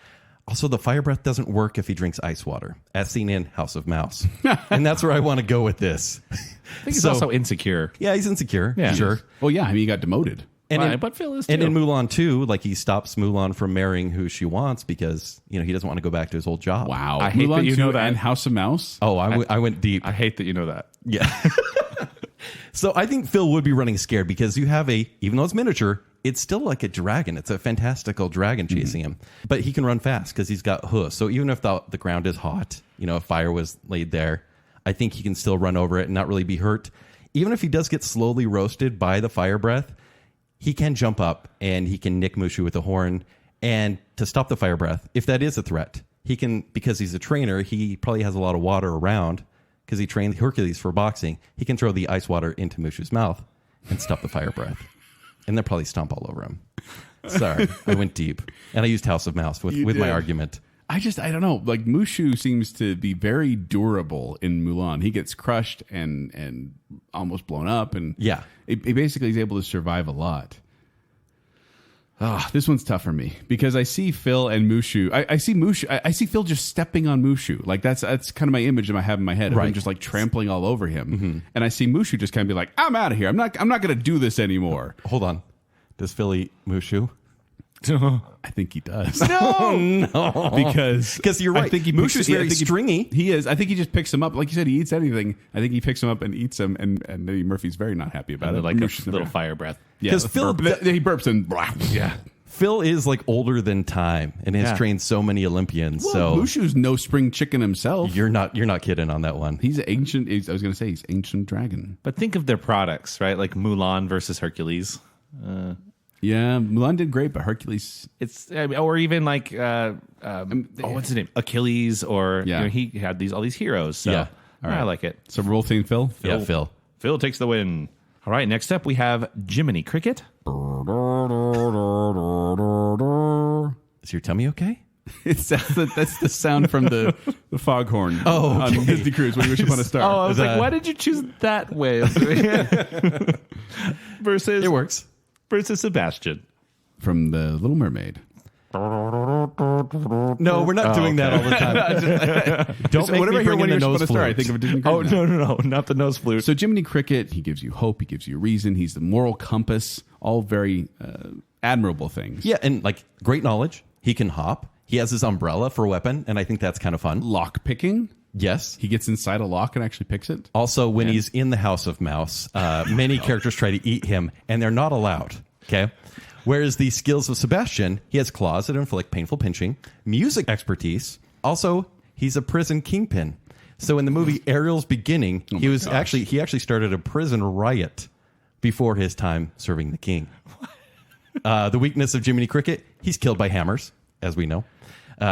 Also, the fire breath doesn't work if he drinks ice water, as seen in House of Mouse. And that's where I want to go with this. I think he's also insecure. Yeah, he's insecure. Yeah. Sure. Well, yeah, I mean, he got demoted. And But Phil is and too. in Mulan too, like he stops Mulan from marrying who she wants because he doesn't want to go back to his old job. Wow. I hate Mulan that you 2 know that. And House of Mouse. Oh, I went deep. I hate that you know that. Yeah. So I think Phil would be running scared because you have even though it's miniature, it's still like a dragon. It's a fantastical dragon chasing him. But he can run fast because he's got hooves. So even if the ground is hot, if fire was laid there, I think he can still run over it and not really be hurt. Even if he does get slowly roasted by the fire breath, he can jump up and he can nick Mushu with a horn. And to stop the fire breath, if that is a threat, he can, because he's a trainer, he probably has a lot of water around because he trained Hercules for boxing. He can throw the ice water into Mushu's mouth and stop the fire breath. And they'll probably stomp all over him. Sorry, I went deep. And I used House of Mouse with my argument. I don't know. Like, Mushu seems to be very durable in Mulan. He gets crushed and almost blown up. And Yeah. he basically is able to survive a lot. This one's tough for me because I see Phil and Mushu. I see Mushu. I see Phil just stepping on Mushu. Like that's kind of my image that I have in my head of him just like trampling all over him. And I see Mushu just kind of be like, "I'm out of here. I'm not going to do this anymore." Hold on. Does Phil eat Mushu? I think he does. No. Because you're right. I think Mushu's very stringy. He is. I think he just picks him up. Like you said, he eats anything. I think he picks him up and eats him. And Eddie Murphy's very not happy about it. Like Mushu's a little fire breath. Because Phil, he burps and yeah. Phil is like older than time and has trained so many Olympians. Well, so Mushu's no spring chicken himself. you're not kidding on that one. He's ancient. I was going to say he's ancient dragon. But think of their products, right? Like Mulan versus Hercules. Yeah, Mulan did great, but Hercules. It's or even like what's his name? Achilles, or he had all these heroes. So Yeah. All right. I like it. So roll thing, Phil. Yeah, Phil. Phil takes the win. All right, next up we have Jiminy Cricket. Is your tummy okay? That's the sound from the foghorn on Disney Cruise when you wish upon a star. Oh, I was like, why did you choose that way? Versus It works. versus Sebastian. From the Little Mermaid. No, we're not doing that all the time. Don't make whenever me I hear bring when in the you're nose supposed to start, I flute. think of a Disney Oh Cruise now. no, not the nose flute. So Jiminy Cricket, he gives you hope, he gives you reason, he's the moral compass, all very admirable things. Yeah, and like great knowledge. He can hop. He has his umbrella for a weapon, and I think that's kind of fun. Lock picking. Yes. He gets inside a lock and actually picks it. Also, when he's in the House of Mouse, many characters try to eat him, and they're not allowed. Okay. Whereas the skills of Sebastian, he has claws that inflict painful pinching, music expertise. Also, he's a prison kingpin. So in the movie Ariel's Beginning, he actually started a prison riot before his time serving the king. The weakness of Jiminy Cricket, he's killed by hammers, as we know.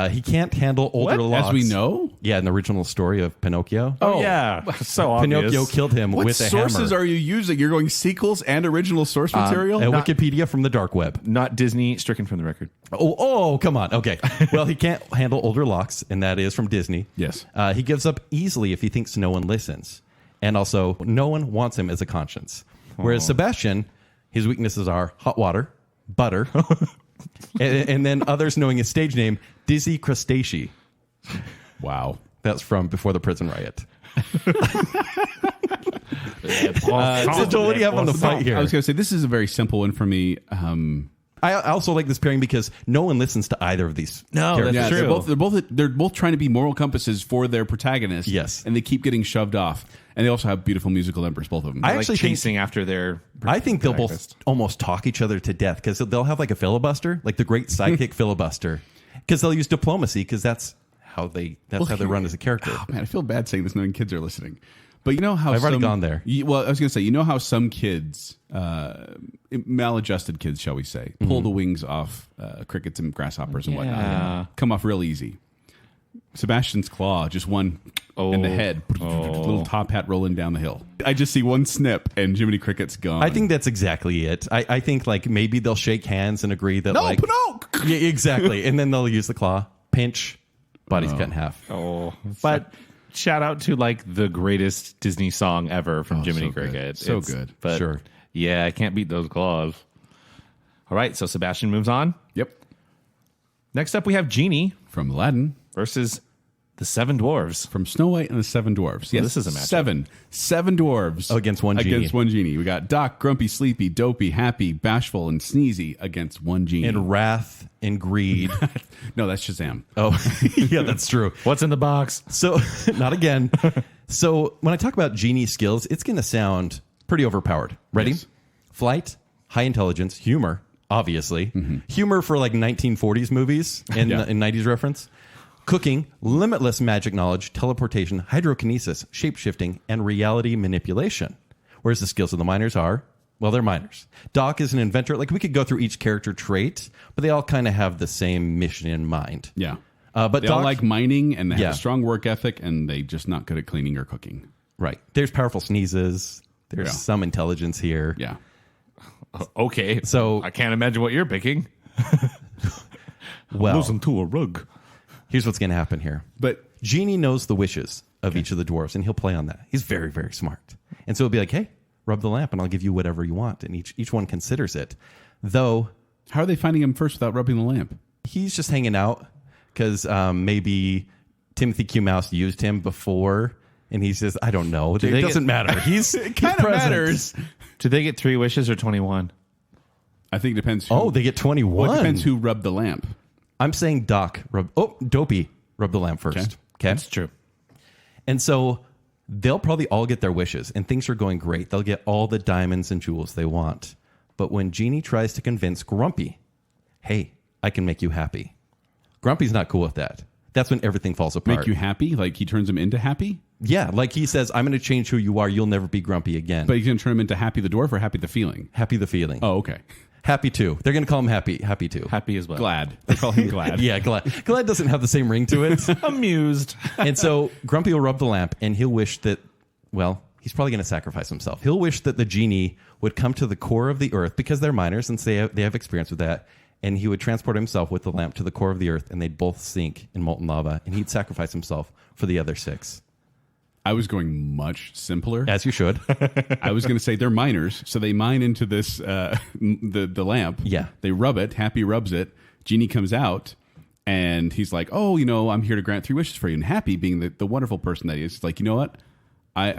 He can't handle older lots. As we know? Yeah, in the original story of Pinocchio. Oh yeah, so obvious. Pinocchio killed him What with a hammer. sources are you using? You're going sequels and original source material? And Wikipedia from the dark web. Not Disney, stricken from the record. Oh, come on. Okay. Well, he can't handle older locks, and that is from Disney. Yes. He gives up easily if he thinks no one listens. And also, no one wants him as a conscience. Whereas Sebastian, his weaknesses are hot water, butter, and then others knowing his stage name, Dizzy Crustacea. Wow. That's from Before the Prison Riot. So what do you have on the fight here? I was going to say, this is a very simple one for me. I also like this pairing because no one listens to either of these. characters. that's true. They're both trying to be moral compasses for their protagonist. Yes. And they keep getting shoved off. And they also have beautiful musical numbers, both of them. I Like actually think chasing after their. I think they'll both protagonist. almost talk each other to death because they'll have like a filibuster, like the great sidekick filibuster, because they'll use diplomacy because that's how they run as a character. Oh, man, I feel bad saying this knowing kids are listening. But you know how I've already gone there. Well, I was going to say, you know how some kids, maladjusted kids, shall we say, pull the wings off crickets and grasshoppers and whatnot. Come off real easy. Sebastian's claw, just one in the head. Little top hat rolling down the hill. I just see one snip and Jiminy Cricket's gone. I think that's exactly it. I think like maybe they'll shake hands and agree that like Pinocchio! yeah, exactly, and then they'll use the claw, pinch, body's cut in half. Oh, but shout out to like the greatest Disney song ever from Jiminy so good. Cricket. So good. But Sure. Yeah, I can't beat those claws. All right, so Sebastian moves on. Yep. Next up, we have Genie From Aladdin. versus the Seven Dwarfs. From Snow White and the Seven Dwarfs. Yes, this is a matchup. Seven dwarves Against one genie. Against one genie. We got Doc, Grumpy, Sleepy, Dopey, Happy, Bashful, and Sneezy against one genie. And wrath and greed. No, that's Shazam. Oh, yeah, that's true. What's in the box? So, not again. So, when I talk about genie skills, it's going to sound pretty overpowered. Ready? Yes. Flight, high intelligence, humor, obviously. Humor for like 1940s movies in 90s reference. Cooking, limitless magic knowledge, teleportation, hydrokinesis, shapeshifting, and reality manipulation. Whereas the skills of the miners are, well, they're miners. Doc is an inventor. Like, we could go through each character trait, but they all kind of have the same mission in mind. Yeah. But They Doc, all like mining and they Yeah. have a strong work ethic and they just not good at cleaning or cooking. right. There's powerful sneezes. There's Yeah. some intelligence here. Yeah. Okay, So- I can't imagine what you're picking. Well, Listen to a rug. here's what's going to happen here. But Genie knows the wishes of each of the dwarves, and he'll play on that. He's very, very smart. And so he'll be like, hey, rub the lamp, and I'll give you whatever you want. And each one considers it. Though How are they finding him first without rubbing the lamp? He's just hanging out because maybe Timothy Q. Mouse used him before, and he says, I don't know. It doesn't matter. It kind of matters. Do they get 3 wishes or 21? I think it depends. They get 21. Well, it depends who rubbed the lamp. I'm saying Dopey rubbed the lamp first. Okay. That's true. And so they'll probably all get their wishes, and things are going great. They'll get all the diamonds and jewels they want. But when Genie tries to convince Grumpy, hey, I can make you happy, Grumpy's not cool with that. That's when everything falls apart. Make you happy? Like he turns him into Happy? Yeah, like he says, I'm going to change who you are. You'll never be grumpy again. But he's going to turn him into Happy the Dwarf or Happy the Feeling? Happy the Feeling. Oh, okay. Happy too. They're going to call him Happy too. Happy as well. Glad. They call him Glad. Yeah, Glad. Glad doesn't have the same ring to it. Amused. And so Grumpy will rub the lamp, and he'll wish that, well, he's probably going to sacrifice himself. He'll wish that the genie would come to the core of the earth, because they're miners and they have experience with that, and he would transport himself with the lamp to the core of the earth, and they'd both sink in molten lava, and he'd sacrifice himself for the other 6. I was going much simpler. As you should. I was going to say they're miners, so they mine into this the lamp. Yeah. They rub it. Happy rubs it. Genie comes out, and he's like, oh, I'm here to grant 3 wishes for you. And Happy, being the wonderful person that he is like, you know what?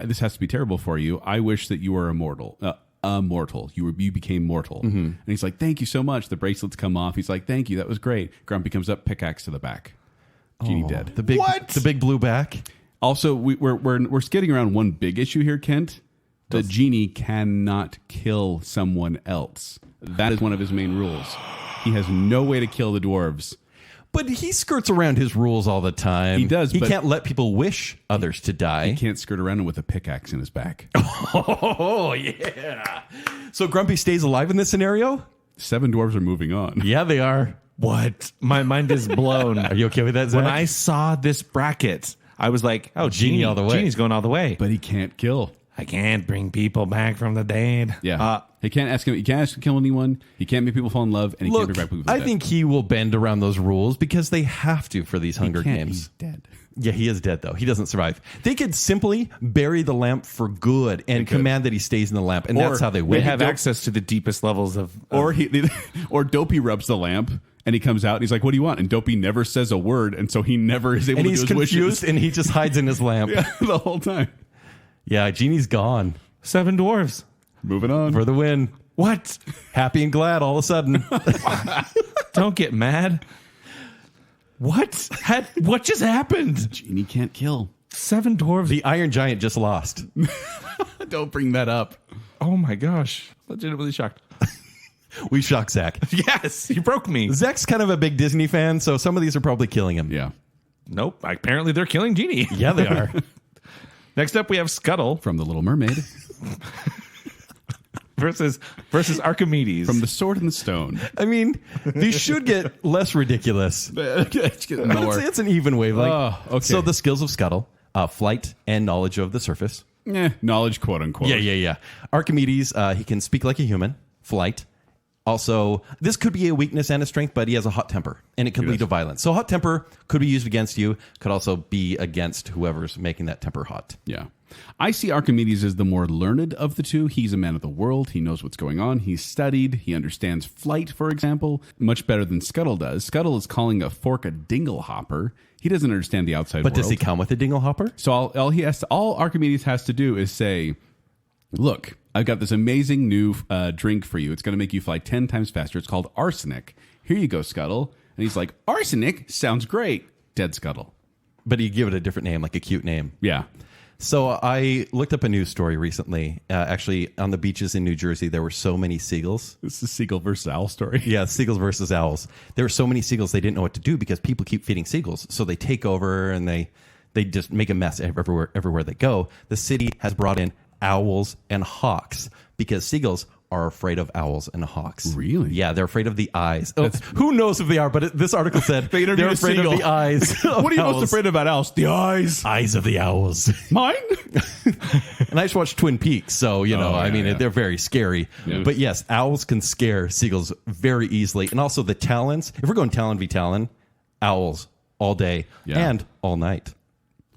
This has to be terrible for you. I wish that you were immortal. Mortal. You became mortal. Mm-hmm. And he's like, thank you so much. The bracelets come off. He's like, thank you. That was great. Grumpy comes up, pickaxe to the back. Genie dead. The big blue back. Also, we're skidding around one big issue here, Kent. The genie cannot kill someone else. That is one of his main rules. He has no way to kill the dwarves. But he skirts around his rules all the time. He does. He can't let people wish others to die. He can't skirt around with a pickaxe in his back. Oh, yeah. So Grumpy stays alive in this scenario? 7 dwarves are moving on. Yeah, they are. What? My mind is blown. Are you okay with that, Zack? When I saw this bracket, I was like, oh, Genie all the way. Genie's going all the way. But he can't kill. I can't bring people back from the dead. Yeah. He can't ask him to kill anyone. He can't make people fall in love, and he can't bring back people from the dead. I think he will bend around those rules because they have to for these Hunger Games. He's dead. Yeah, he is dead, though. He doesn't survive. They could simply bury the lamp for good and command that he stays in the lamp, and that's how they win. They have access to the deepest levels of... Or Dopey rubs the lamp, and he comes out, and he's like, what do you want? And Dopey never says a word, and so he never is able to do his wishes. And he's confused, and he just hides in his lamp. Yeah, the whole time. Yeah, Genie's gone. 7 dwarves. Moving on. For the win. What? Happy and glad all of a sudden. Don't get mad. What? What just happened? Genie can't kill. 7 dwarves. The Iron Giant just lost. Don't bring that up. Oh my gosh. Legitimately shocked. We shocked Zack. Yes, you broke me. Zack's kind of a big Disney fan, so some of these are probably killing him. Yeah. Nope. Apparently they're killing Genie. Yeah, they are. Next up, we have Scuttle From The Little Mermaid. versus Archimedes. From The Sword and the Stone. I mean, these should get less ridiculous. It's an even wave. Okay. So the skills of Scuttle, flight and knowledge of the surface. Knowledge, quote unquote. Yeah. Archimedes, he can speak like a human, flight. Also, this could be a weakness and a strength, but he has a hot temper, and it could lead to violence. So hot temper could be used against you, could also be against whoever's making that temper hot. Yeah. I see Archimedes as the more learned of the two. He's a man of the world. He knows what's going on. He's studied. He understands flight, for example, much better than Scuttle does. Scuttle is calling a fork a dinglehopper. He doesn't understand the outside world. But does he come with a dinglehopper? So all Archimedes has to do is say, look, I've got this amazing new drink for you. It's going to make you fly 10 times faster. It's called arsenic. Here you go, Scuttle. And he's like, arsenic? Sounds great. Dead Scuttle. But he give it a different name, like a cute name. Yeah. So I looked up a news story recently. Actually, on the beaches in New Jersey, there were so many seagulls. This is a seagull versus owl story. Yeah, seagulls versus owls. There were so many seagulls, they didn't know what to do because people keep feeding seagulls. So they take over and they just make a mess everywhere they go. The city has brought in owls and hawks because seagulls are afraid of owls and hawks. Really? Yeah, they're afraid of the eyes. Who knows if they are, but this article said they're afraid of the eyes. What are you most afraid of about owls? The eyes. Eyes of the owls. Mine? And I just watched Twin Peaks, so, they're very scary. Yeah. But yes, owls can scare seagulls very easily. And also the talons. If we're going talon v talon, owls all day and all night.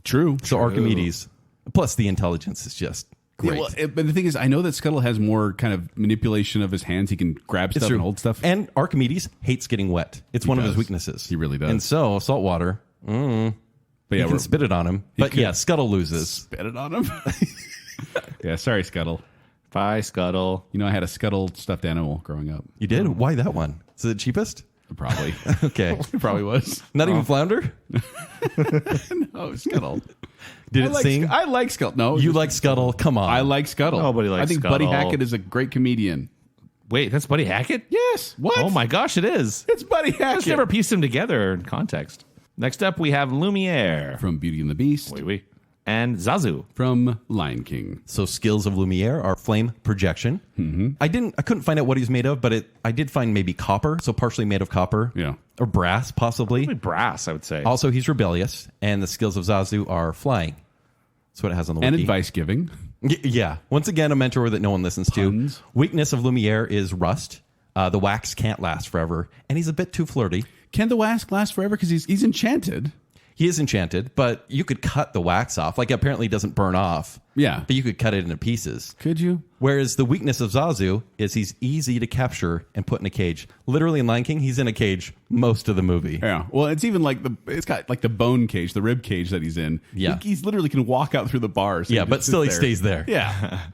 True. So Archimedes, plus the intelligence is just great. But the thing is, I know that Scuttle has more kind of manipulation of his hands. He can grab stuff and hold stuff. And Archimedes hates getting wet. It's one of his weaknesses. He really does. And so saltwater, but you can spit it on him. But yeah, Scuttle loses. Spit it on him? Yeah, sorry, Scuttle. Bye, Scuttle. You know, I had a Scuttle stuffed animal growing up. You did? Why that one? Is it cheapest? Probably. Okay. It probably was. Not even Flounder? No, Scuttle. Did it sing? I like Scuttle. No. You like Scuttle? Come on. I like Scuttle. Nobody likes I think Scuttle. Buddy Hackett is a great comedian. Wait, that's Buddy Hackett? Yes. What? Oh my gosh, it is. It's Buddy I Hackett. just never pieced them together in context. Next up, we have Lumiere. From Beauty and the Beast. Oui. And Zazu. From Lion King. So skills of Lumiere are flame projection. Mm-hmm. I couldn't find out what he's made of, but I did find maybe copper, so partially made of copper. Yeah. Or brass, possibly. Probably brass, I would say. Also, he's rebellious, and the skills of Zazu are flying. That's what it has on the wiki. And advice giving. Yeah. Once again, a mentor that no one listens Puns. to. Weakness of Lumiere is rust. The wax can't last forever, and he's a bit too flirty. Can the wax last forever? Because he's enchanted. He is enchanted, but you could cut the wax off. Like, apparently it doesn't burn off. Yeah. But you could cut it into pieces. Could you? Whereas the weakness of Zazu is he's easy to capture and put in a cage. Literally in Lion King, he's in a cage most of the movie. Yeah. Well, it's even like it's got like the bone cage, the rib cage that he's in. Yeah. He's literally can walk out through the bars. Yeah, but still he stays there. Yeah.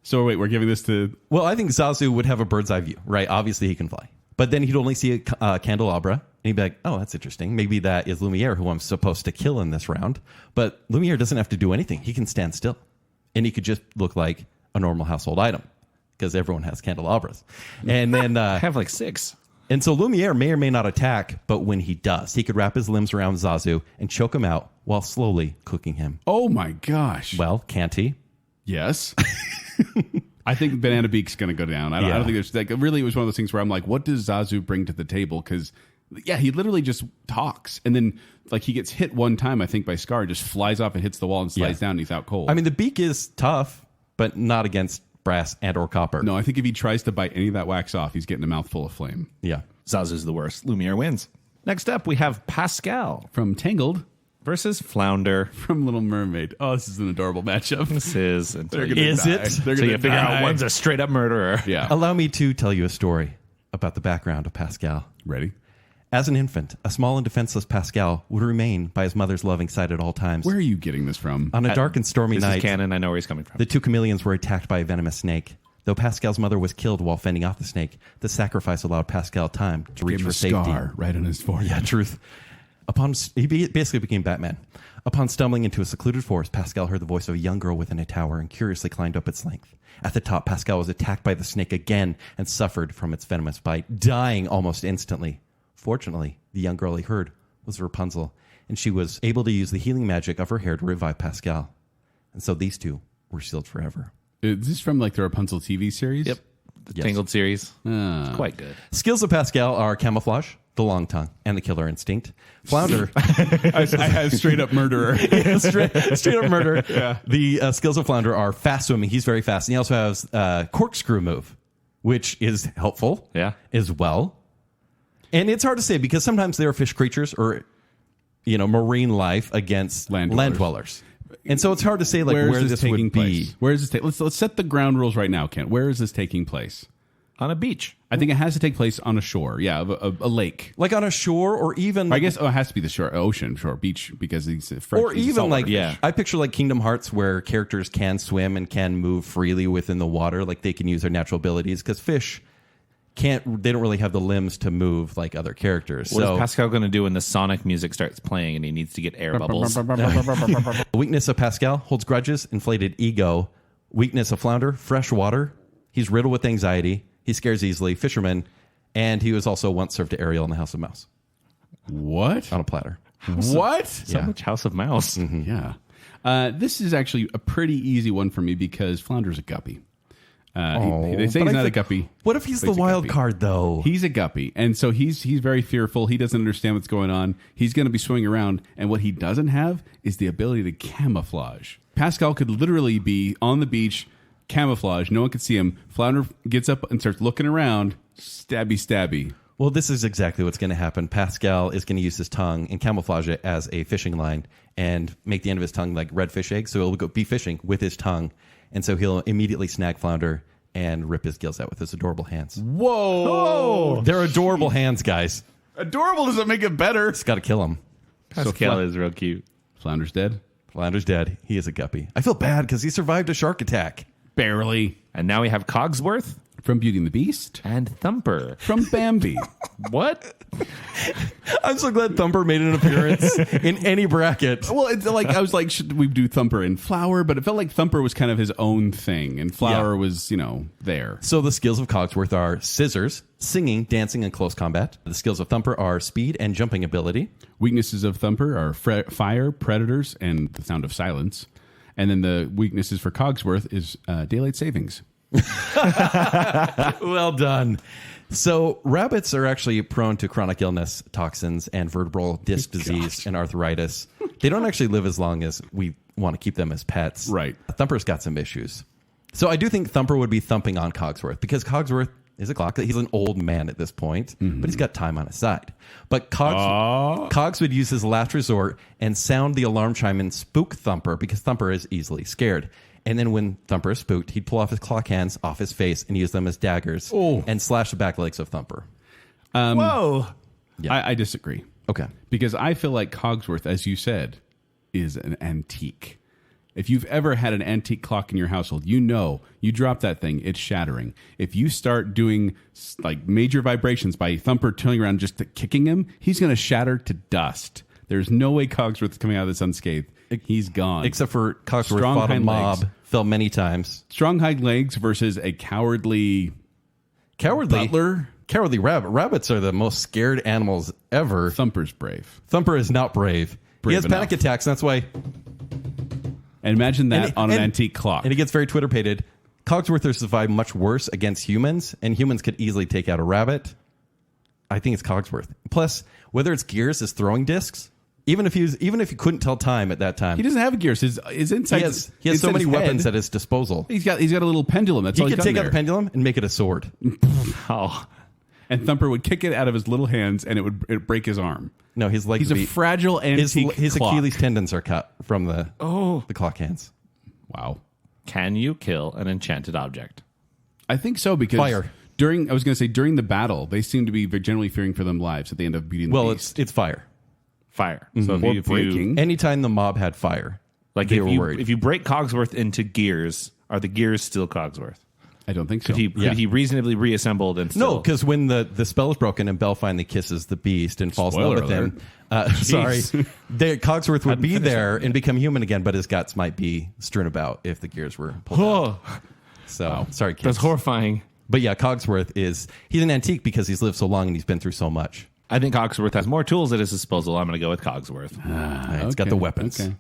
So wait, we're giving this to... Well, I think Zazu would have a bird's eye view, right? Obviously he can fly. But then he'd only see a candelabra, and he'd be like, oh, that's interesting. Maybe that is Lumiere, who I'm supposed to kill in this round. But Lumiere doesn't have to do anything. He can stand still. And he could just look like a normal household item, because everyone has candelabras. And then... I have like 6. And so Lumiere may or may not attack, but when he does, he could wrap his limbs around Zazu and choke him out while slowly cooking him. Oh my gosh. Well, can't he? Yes. I think Banana Beak's going to go down. I don't think there's like really. It was one of those things where I'm like, what does Zazu bring to the table? Because he literally just talks, and then like he gets hit one time, I think by Scar, just flies off and hits the wall and slides down. And he's out cold. I mean, the beak is tough, but not against brass and or copper. No, I think if he tries to bite any of that wax off, he's getting a mouthful of flame. Yeah. Zazu's the worst. Lumiere wins. Next up, we have Pascal From Tangled. versus Flounder. From Little Mermaid. Oh, this is an adorable matchup. This is. Until you, Is it? They're so gonna you figure out die. one's a straight up murderer. Yeah. Allow me to tell you a story about the background of Pascal. Ready? As an infant, a small and defenseless Pascal would remain by his mother's loving side at all times. Where are you getting this from? On a dark and stormy This night, is canon. I know where he's coming from. the two chameleons were attacked by a venomous snake. Though Pascal's mother was killed while fending off the snake, the sacrifice allowed Pascal time to reach Give him for a safety. scar right on his forehead. Yeah, truth. He basically became Batman. Upon stumbling into a secluded forest, Pascal heard the voice of a young girl within a tower and curiously climbed up its length. At the top, Pascal was attacked by the snake again and suffered from its venomous bite, dying almost instantly. Fortunately, the young girl he heard was Rapunzel, and she was able to use the healing magic of her hair to revive Pascal. And so these two were sealed forever. Is this from like the Rapunzel TV series? Yep. The Yes. Tangled series. It's quite good. Skills of Pascal are camouflage, the long tongue, and the killer instinct. Flounder, I have straight up murderer. straight up murder. Yeah. The skills of Flounder are fast swimming. He's very fast. And he also has corkscrew move, which is helpful as well. And it's hard to say because sometimes they are fish creatures or, marine life against land dwellers. And so it's hard to say where this taking would place? be. Where is this let's set the ground rules right now, Kent. Where is this taking place? On a beach. I think it has to take place on a shore. Yeah, a lake. Like on a shore or even... I guess it has to be the shore, ocean, shore, beach, because he's fresh. Or even like, fish. I picture like Kingdom Hearts where characters can swim and can move freely within the water. Like they can use their natural abilities because fish they don't really have the limbs to move like other characters. What is Pascal going to do when the Sonic music starts playing and he needs to get air bubbles? The weakness of Pascal holds grudges, inflated ego. Weakness of Flounder, fresh water. He's riddled with anxiety. He scares easily. Fisherman. And he was also once served to Ariel in the House of Mouse What? on a platter. What? So much House of Mouse. Yeah. This is actually a pretty easy one for me because Flounder's a guppy. They say he's not a guppy. What if he's but the he's a wild guppy. card, though? He's a guppy, and so he's very fearful. He doesn't understand what's going on. He's going to be swimming around, and what he doesn't have is the ability to camouflage. Pascal could literally be on the beach, camouflage. No one could see him. Flounder gets up and starts looking around. Stabby, stabby. Well, this is exactly what's going to happen. Pascal is going to use his tongue and camouflage it as a fishing line and make the end of his tongue like red fish eggs. So he'll be fishing with his tongue. and so he'll immediately snag Flounder and rip his gills out with his adorable hands. Whoa! They're adorable hands, guys. Adorable doesn't make it better. It's got to kill him. Pascal is real cute. Flounder's dead? Flounder's dead. He is a guppy. I feel bad because he survived a shark attack. Barely. And now we have Cogsworth From Beauty and the Beast? and Thumper. From Bambi. What? I'm so glad Thumper made an appearance in any bracket. Well, it's like I was like, should we do Thumper and Flower? But it felt like Thumper was kind of his own thing, and Flower was, there. So the skills of Cogsworth are scissors, singing, dancing, and close combat. The skills of Thumper are speed and jumping ability. Weaknesses of Thumper are fire, predators, and the sound of silence. And then the weaknesses for Cogsworth is daylight savings. Well done. So rabbits are actually prone to chronic illness, toxins, and vertebral disc disease and arthritis. They don't actually live as long as we want to keep them as pets. Right. Thumper's got some issues. So I do think Thumper would be thumping on Cogsworth because Cogsworth is a clock. He's an old man at this point, but he's got time on his side. But Cogs would use his last resort and sound the alarm chime and spook Thumper because Thumper is easily scared. And then when Thumper is spooked, he'd pull off his clock hands off his face and use them as daggers and slash the back legs of Thumper. Whoa. Yeah. I disagree. Okay. Because I feel like Cogsworth, as you said, is an antique. If you've ever had an antique clock in your household, you drop that thing, it's shattering. If you start doing like major vibrations by Thumper turning around just kicking him, he's going to shatter to dust. There's no way Cogsworth is coming out of this unscathed. He's gone. Except for Cogsworth fought a mob, fell many times. Strong hind legs versus a cowardly butler. Cowardly rabbit. Rabbits are the most scared animals ever. Thumper's brave. Thumper is not brave. He has panic attacks, and that's why. And imagine that on an antique clock. And he gets very Twitter-pated. Cogsworth has survived much worse against humans, and humans could easily take out a rabbit. I think it's Cogsworth. Plus, whether it's gears, his throwing discs, even if he couldn't tell time at that time, He doesn't have gears. His inside. he has so many weapons at his disposal. He's got a little pendulum. That's all He he's could got take out there. the pendulum and make it a sword. Oh. And Thumper would kick it out of his little hands, and it would break his arm. No, his legs. He's a fragile antique his clock. Achilles tendons are cut from the clock hands. Wow. Can you kill an enchanted object? I think so because Fire. during the battle, they seem to be generally fearing for their lives at the end of Beauty and the Beast. It's fire. Fire. So Or breaking. Anytime the mob had fire, they were worried. If you break Cogsworth into gears, are the gears still Cogsworth? I don't think so. Could he reasonably reassembled and still... No, because when the spell is broken and Belle finally kisses the beast and falls in love with him, Cogsworth would be there and become human again, but his guts might be strewn about if the gears were pulled out. So, sorry, kids. That's horrifying. But yeah, Cogsworth he's an antique because he's lived so long and he's been through so much. I think Cogsworth has more tools at his disposal. I'm going to go with Cogsworth. It's got the weapons. Okay.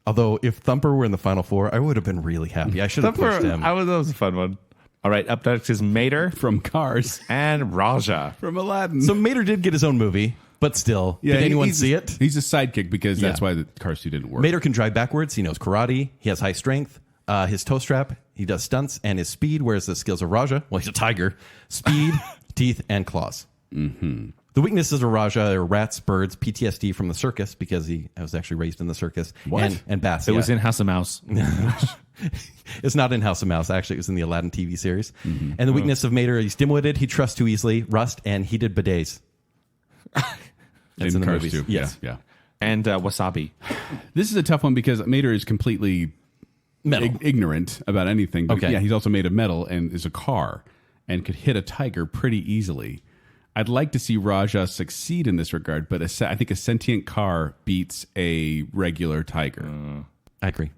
Although, if Thumper were in the final four, I would have been really happy. I should have pushed him. That was a fun one. All right, up next is Mater From Cars. and Raja. From Aladdin. So Mater did get his own movie, but still, did anyone see it? He's a sidekick because that's why the Cars 2 didn't work. Mater can drive backwards. He knows karate. He has high strength. His toe strap, he does stunts, and his speed, whereas the skills of Raja, well, he's a tiger, speed, teeth, and claws. Mm-hmm. The weaknesses of Raja are rats, birds, PTSD from the circus, because he was actually raised in the circus. What? And bats. It was in House of Mouse. It's not in House of Mouse. Actually, it was in the Aladdin TV series. Mm-hmm. And the weakness of Mater, he's dim-witted, he trusts too easily, rust, and heated bidets. That's in the Cars movies. 2. Yes. Yeah. And Wasabi. This is a tough one because Mater is completely Metal. ignorant about anything. But Okay. yeah, he's also made of metal and is a car and could hit a tiger pretty easily. I'd like to see Raja succeed in this regard, but I think a sentient car beats a regular tiger. I agree.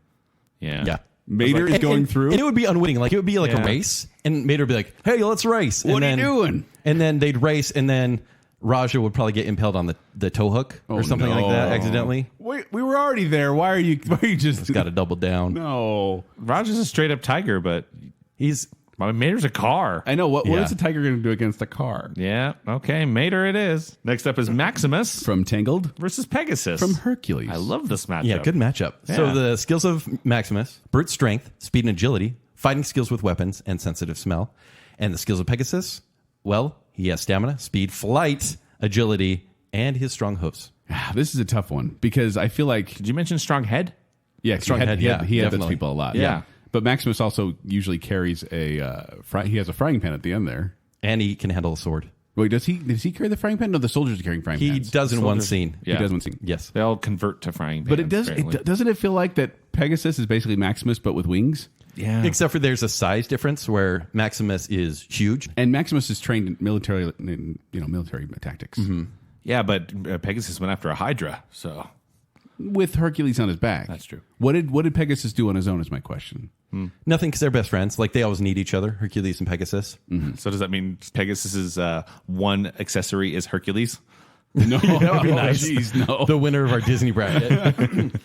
Yeah. Yeah. Mater is going through. And it would be unwitting. Like, it would be like Yeah. a race, and Mater would be like, hey, let's race. What and are you doing? And then they'd race, and then Raja would probably get impaled on the toe hook or something like that accidentally. Wait, we were already there. Why are you just Got to double down. No. Raja's a straight up tiger, but He's Mater's a car. I know. What Yeah. is a tiger going to do against a car? Yeah. Okay. Mater it is. Next up is Maximus From Tangled? versus Pegasus. From Hercules. I love this matchup. good matchup. So Yeah. the skills of Maximus: brute strength, speed and agility, fighting skills with weapons, and sensitive smell. And the skills of Pegasus: well, he has stamina, speed, flight, agility, and his strong hoofs. This is a tough one because I feel like Did you mention strong head? Yeah, Strong he head, yeah, he headbutts definitely. people a lot. Yeah. But Maximus also usually carries he has a frying pan at the end there. And he can handle a sword. Wait, does he carry the frying pan? No, the soldiers are carrying frying He pans. does in one scene. He does one scene. Yes. They all convert to frying pans. But it does. apparently. Doesn't it feel like that Pegasus is basically Maximus, but with wings? Yeah. Except for there's a size difference where Maximus is huge. And Maximus is trained in military tactics Yeah, but Pegasus went after a Hydra, so with Hercules on his back. That's true. What did Pegasus do on his own? Is my question. Nothing, because they're best friends. Like, they always need each other, Hercules and Pegasus. So does that mean Pegasus's one accessory is Hercules? No, Nice. geez, no. The winner of our Disney bracket.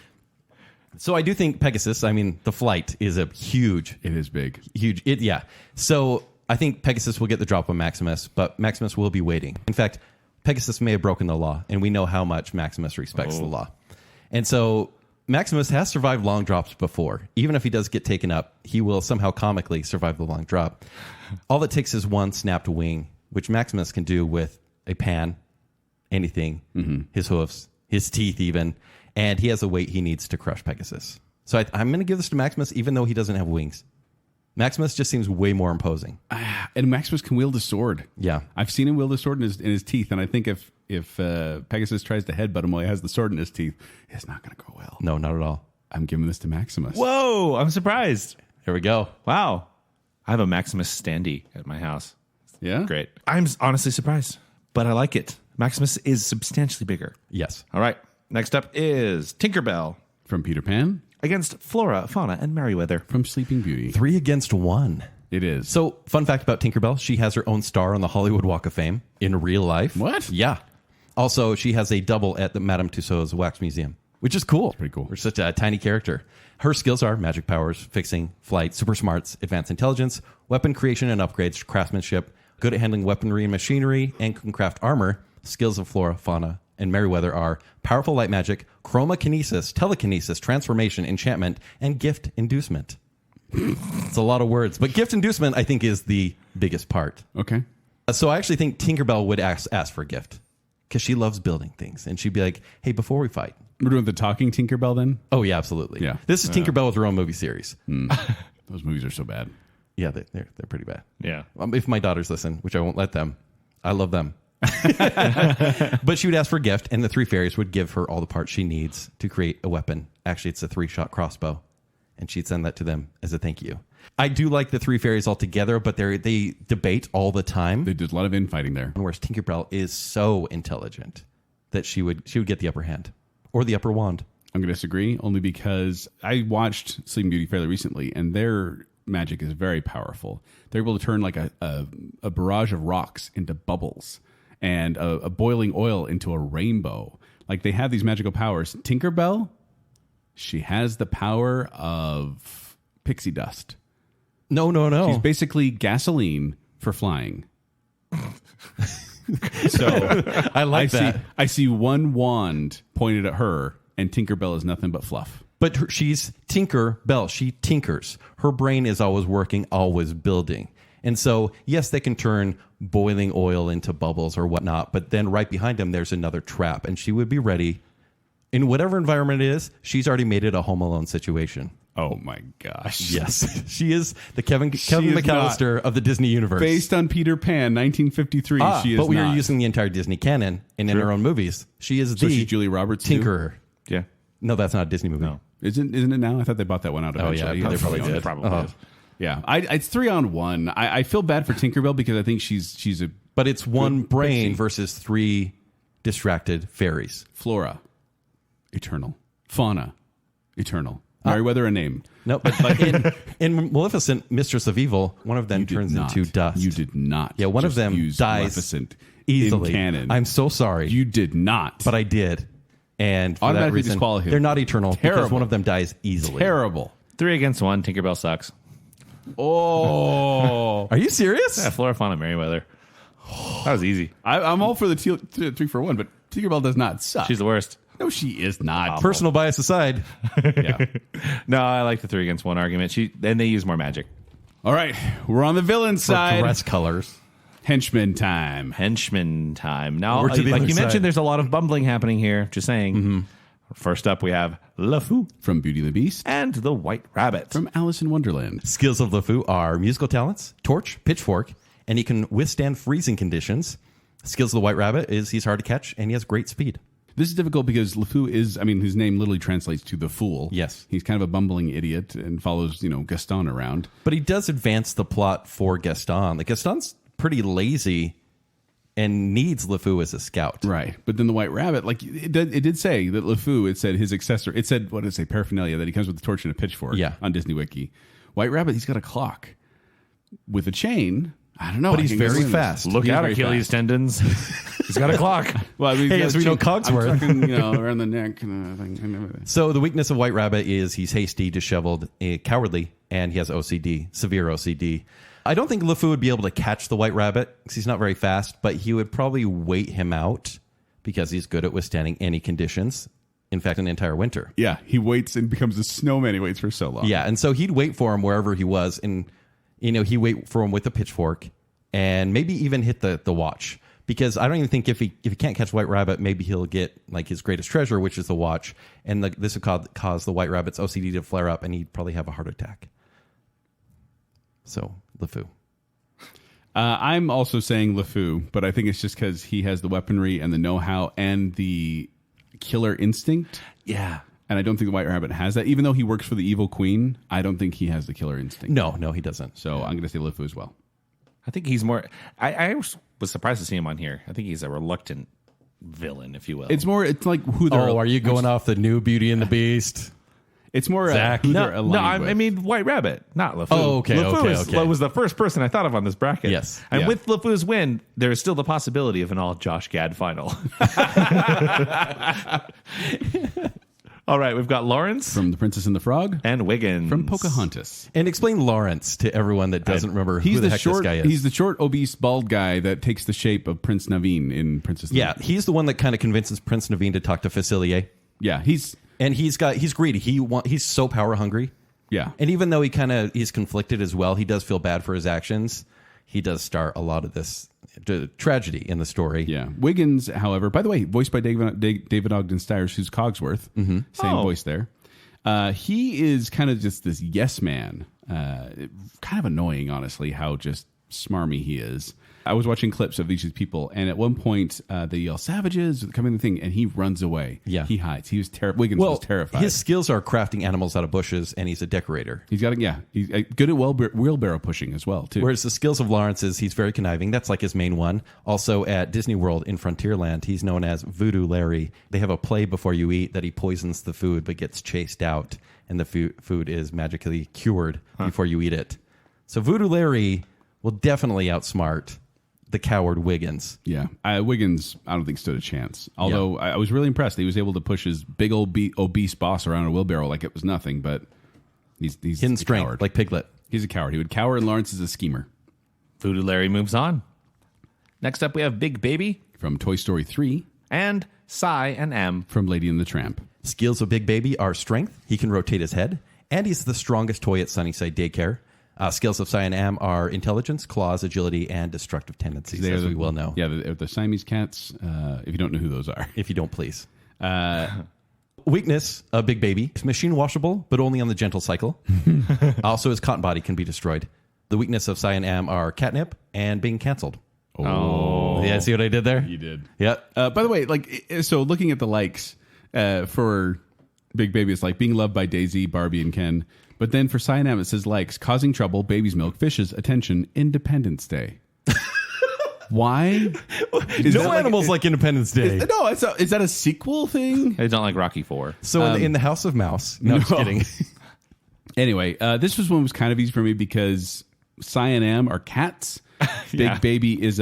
So I do think Pegasus, I mean, the flight is a huge. It is big. Yeah. So I think Pegasus will get the drop on Maximus, but Maximus will be waiting. In fact, Pegasus may have broken the law, and we know how much Maximus respects the law. And so Maximus has survived long drops before. Even if he does get taken up, he will somehow comically survive the long drop. All it takes is one snapped wing, which Maximus can do with a pan, anything, his hoofs, his teeth even, and he has the weight he needs to crush Pegasus. So I'm going to give this to Maximus, even though he doesn't have wings. Maximus just seems way more imposing. And Maximus can wield a sword. Yeah. I've seen him wield a sword in his teeth, and I think if Pegasus tries to headbutt him while he has the sword in his teeth, it's not going to go well. No, not at all. I'm giving this to Maximus. Whoa, I'm surprised. Here we go. Wow. I have a Maximus standee at my house. Yeah? Great. I'm honestly surprised, but I like it. Maximus is substantially bigger. Yes. All right. Next up is Tinkerbell From Peter Pan? against Flora, Fauna, and Merryweather. From Sleeping Beauty. 3 against 1. It is. So, fun fact about Tinkerbell, she has her own star on the Hollywood Walk of Fame in real life. What? Yeah. Also, she has a double at the Madame Tussauds Wax Museum, which is cool. pretty cool. For such a tiny character. Her skills are magic powers, fixing, flight, super smarts, advanced intelligence, weapon creation and upgrades, craftsmanship, good at handling weaponry and machinery, and can craft armor. Skills of Flora, Fauna, and Merryweather are powerful light magic, chromakinesis, telekinesis, transformation, enchantment, and gift inducement. It's a lot of words, but gift inducement, I think, is the biggest part. Okay. So I actually think Tinkerbell would ask for a gift because she loves building things. And she'd be like, hey, before we fight. We're doing the talking Tinkerbell then? Oh, yeah, absolutely. Yeah. This is Tinkerbell with her own movie series. Those movies are so bad. Yeah, they're pretty bad. Yeah. If my daughters listen, which I won't let them, I love them. But she would ask for a gift, and the 3 fairies would give her all the parts she needs to create a weapon. Actually, it's a 3-shot crossbow, and she'd send that to them as a thank you. I do like the 3 fairies all together, but they debate all the time. They did a lot of infighting there. Whereas Tinkerbell is so intelligent that she would get the upper hand or the upper wand. I'm going to disagree, only because I watched Sleeping Beauty fairly recently, and their magic is very powerful. They're able to turn like a barrage of rocks into bubbles and a boiling oil into a rainbow. Like, they have these magical powers. Tinkerbell, she has the power of pixie dust. No. She's basically gasoline for flying. So I like that. I see one wand pointed at her, and Tinkerbell is nothing but fluff. But she's Tinkerbell. She tinkers. Her brain is always working, always building. And so, yes, they can turn boiling oil into bubbles or whatnot, but then right behind them, there's another trap, and she would be ready. In whatever environment it is, she's already made it a Home Alone situation. Oh my gosh. Yes. She is the Kevin is McAllister of the Disney universe. Based on Peter Pan, 1953, she is but we not. are using the entire Disney canon, and in her own movies, she is So the she's Julia Roberts too? tinkerer. Yeah. No, that's not a Disney movie. No. Isn't it now? I thought they bought that one out eventually. yeah, they probably owned did. it. Probably is. Yeah, it's 3-on-1. I feel bad for Tinkerbell because I think she's a But it's one Good brain pixie. versus 3 distracted fairies. Flora, eternal. Fauna, eternal. Merryweather, a name. No, but in Maleficent, Mistress of Evil, one of them You did turns not. into dust. You did not. Yeah, one of just them use dies Maleficent easily. in canon. I'm so sorry. You did not. But I did. And for that Automatically reason, disqualified. they're not eternal because Terrible. one of them dies easily. Terrible. 3 against 1. Tinkerbell sucks. Oh, Are you serious? Yeah, Flora, Fauna, Merryweather. That was easy. I'm all for the 3-for-1, but Tinkerbell does not suck. She's the worst. No, she is not. Personal bias aside. Yeah. No, I like the 3 against 1 argument. Then they use more magic. All right, we're on the villain For side. dress colors. Henchman time. Henchman time. Now, Over to the like other you side. mentioned, there's a lot of bumbling happening here. Just saying. First up, we have LeFou from Beauty and the Beast. and the White Rabbit. From Alice in Wonderland. Skills of LeFou are musical talents, torch, pitchfork, and he can withstand freezing conditions. Skills of the White Rabbit is he's hard to catch and he has great speed. This is difficult because LeFou is, his name literally translates to the fool. Yes. He's kind of a bumbling idiot and follows, Gaston around. But he does advance the plot for Gaston. Like Gaston's pretty lazy and needs LeFou as a scout. Right. But then the White Rabbit, it did say that LeFou, it said his successor, it said, what did it say, paraphernalia, that he comes with a torch and a pitchfork on Disney Wiki. White Rabbit, he's got a clock with a chain. I don't know. But he's very fast. Look out, Achilles tendons. He's got a clock. Well, Hey, as we know, Cogsworth. I'm talking, around the neck and everything. So the weakness of White Rabbit is he's hasty, disheveled, cowardly, and he has OCD, severe OCD. I don't think LeFou would be able to catch the White Rabbit because he's not very fast, but he would probably wait him out because he's good at withstanding any conditions. In fact, an entire winter. Yeah, he waits and becomes a snowman. He waits for so long. Yeah, and so he'd wait for him wherever he was, and he'd wait for him with a pitchfork and maybe even hit the watch. Because I don't even think if he can't catch White Rabbit, maybe he'll get like his greatest treasure, which is the watch, and this would cause the White Rabbit's OCD to flare up, and he'd probably have a heart attack. So LeFou. I'm also saying LeFou, but I think it's just because he has the weaponry and the know-how and the killer instinct. Yeah. And I don't think the White Rabbit has that. Even though he works for the evil queen, I don't think he has the killer instinct. No, he doesn't. So I'm going to say LeFou as well. I think he's more... I was surprised to see him on here. I think he's a reluctant villain, if you will. It's like who they're... Oh, are you going off the new Beauty and the Beast? It's more Zack. who No, they're aligned with. I mean White Rabbit, not LeFou. Oh, okay, LeFou was the first person I thought of on this bracket. Yes. And Yeah. with LeFou's win, there is still the possibility of an all Josh Gad final. All right, we've got Lawrence From The Princess and the Frog. and Wiggins. From Pocahontas. And explain Lawrence to everyone that doesn't remember who the heck short, this guy is. He's the short, obese, bald guy that takes the shape of Prince Naveen in Princess. Yeah, he's the one that kind of convinces Prince Naveen to talk to Facilier. Yeah, he's greedy. He's so power hungry. Yeah. And even though he's conflicted as well, he does feel bad for his actions. He does start a lot of this tragedy in the story. Yeah. Wiggins, however, by the way, voiced by David Ogden Stiers, who's Cogsworth. Mm-hmm. Same voice there. He is kind of just this yes man. Kind of annoying, honestly, how just smarmy he is. I was watching clips of these people, and at one point they yell "savages" coming the thing, and he runs away. Yeah, he hides. He was Wiggins was terrified. His skills are crafting animals out of bushes, and he's a decorator. He's good at wheelbarrow pushing as well too. Whereas the skills of Lawrence is he's very conniving. That's like his main one. Also at Disney World in Frontierland, he's known as Voodoo Larry. They have a play before you eat that he poisons the food but gets chased out, and the food is magically cured before you eat it. So Voodoo Larry will definitely outsmart the coward Wiggins. Yeah. Wiggins, I don't think stood a chance. Although I was really impressed. He was able to push his big old obese boss around a wheelbarrow like it was nothing, but he's hidden strength, coward. like Piglet. He's a coward. He would cower, and Lawrence is a schemer. Voodoo Larry moves on. Next up, we have Big Baby From Toy Story 3. and Cy and M. From Lady and the Tramp. Skills of Big Baby are strength. He can rotate his head, and he's the strongest toy at Sunnyside Daycare. Skills of Cy and Am are intelligence, claws, agility, and destructive tendencies, as we well know. Yeah, they're the Siamese cats, if you don't know who those are. If you don't, please. Weakness of Big Baby is machine washable, but only on the gentle cycle. Also, his cotton body can be destroyed. The weakness of Cy and Am are catnip and being canceled. Oh. Yeah, see what I did there? You did. Yeah. By the way, so looking at the likes for Big Baby, it's like being loved by Daisy, Barbie, and Ken. But then for Cy and Am, it says likes, causing trouble, baby's milk, fishes, attention, Independence Day. Why? No animals like Independence Day. Is that a sequel thing? I don't like Rocky 4. So in the House of Mouse. No, just kidding. Anyway, this one was kind of easy for me because Cy and Am are cats. Yeah. Big Baby is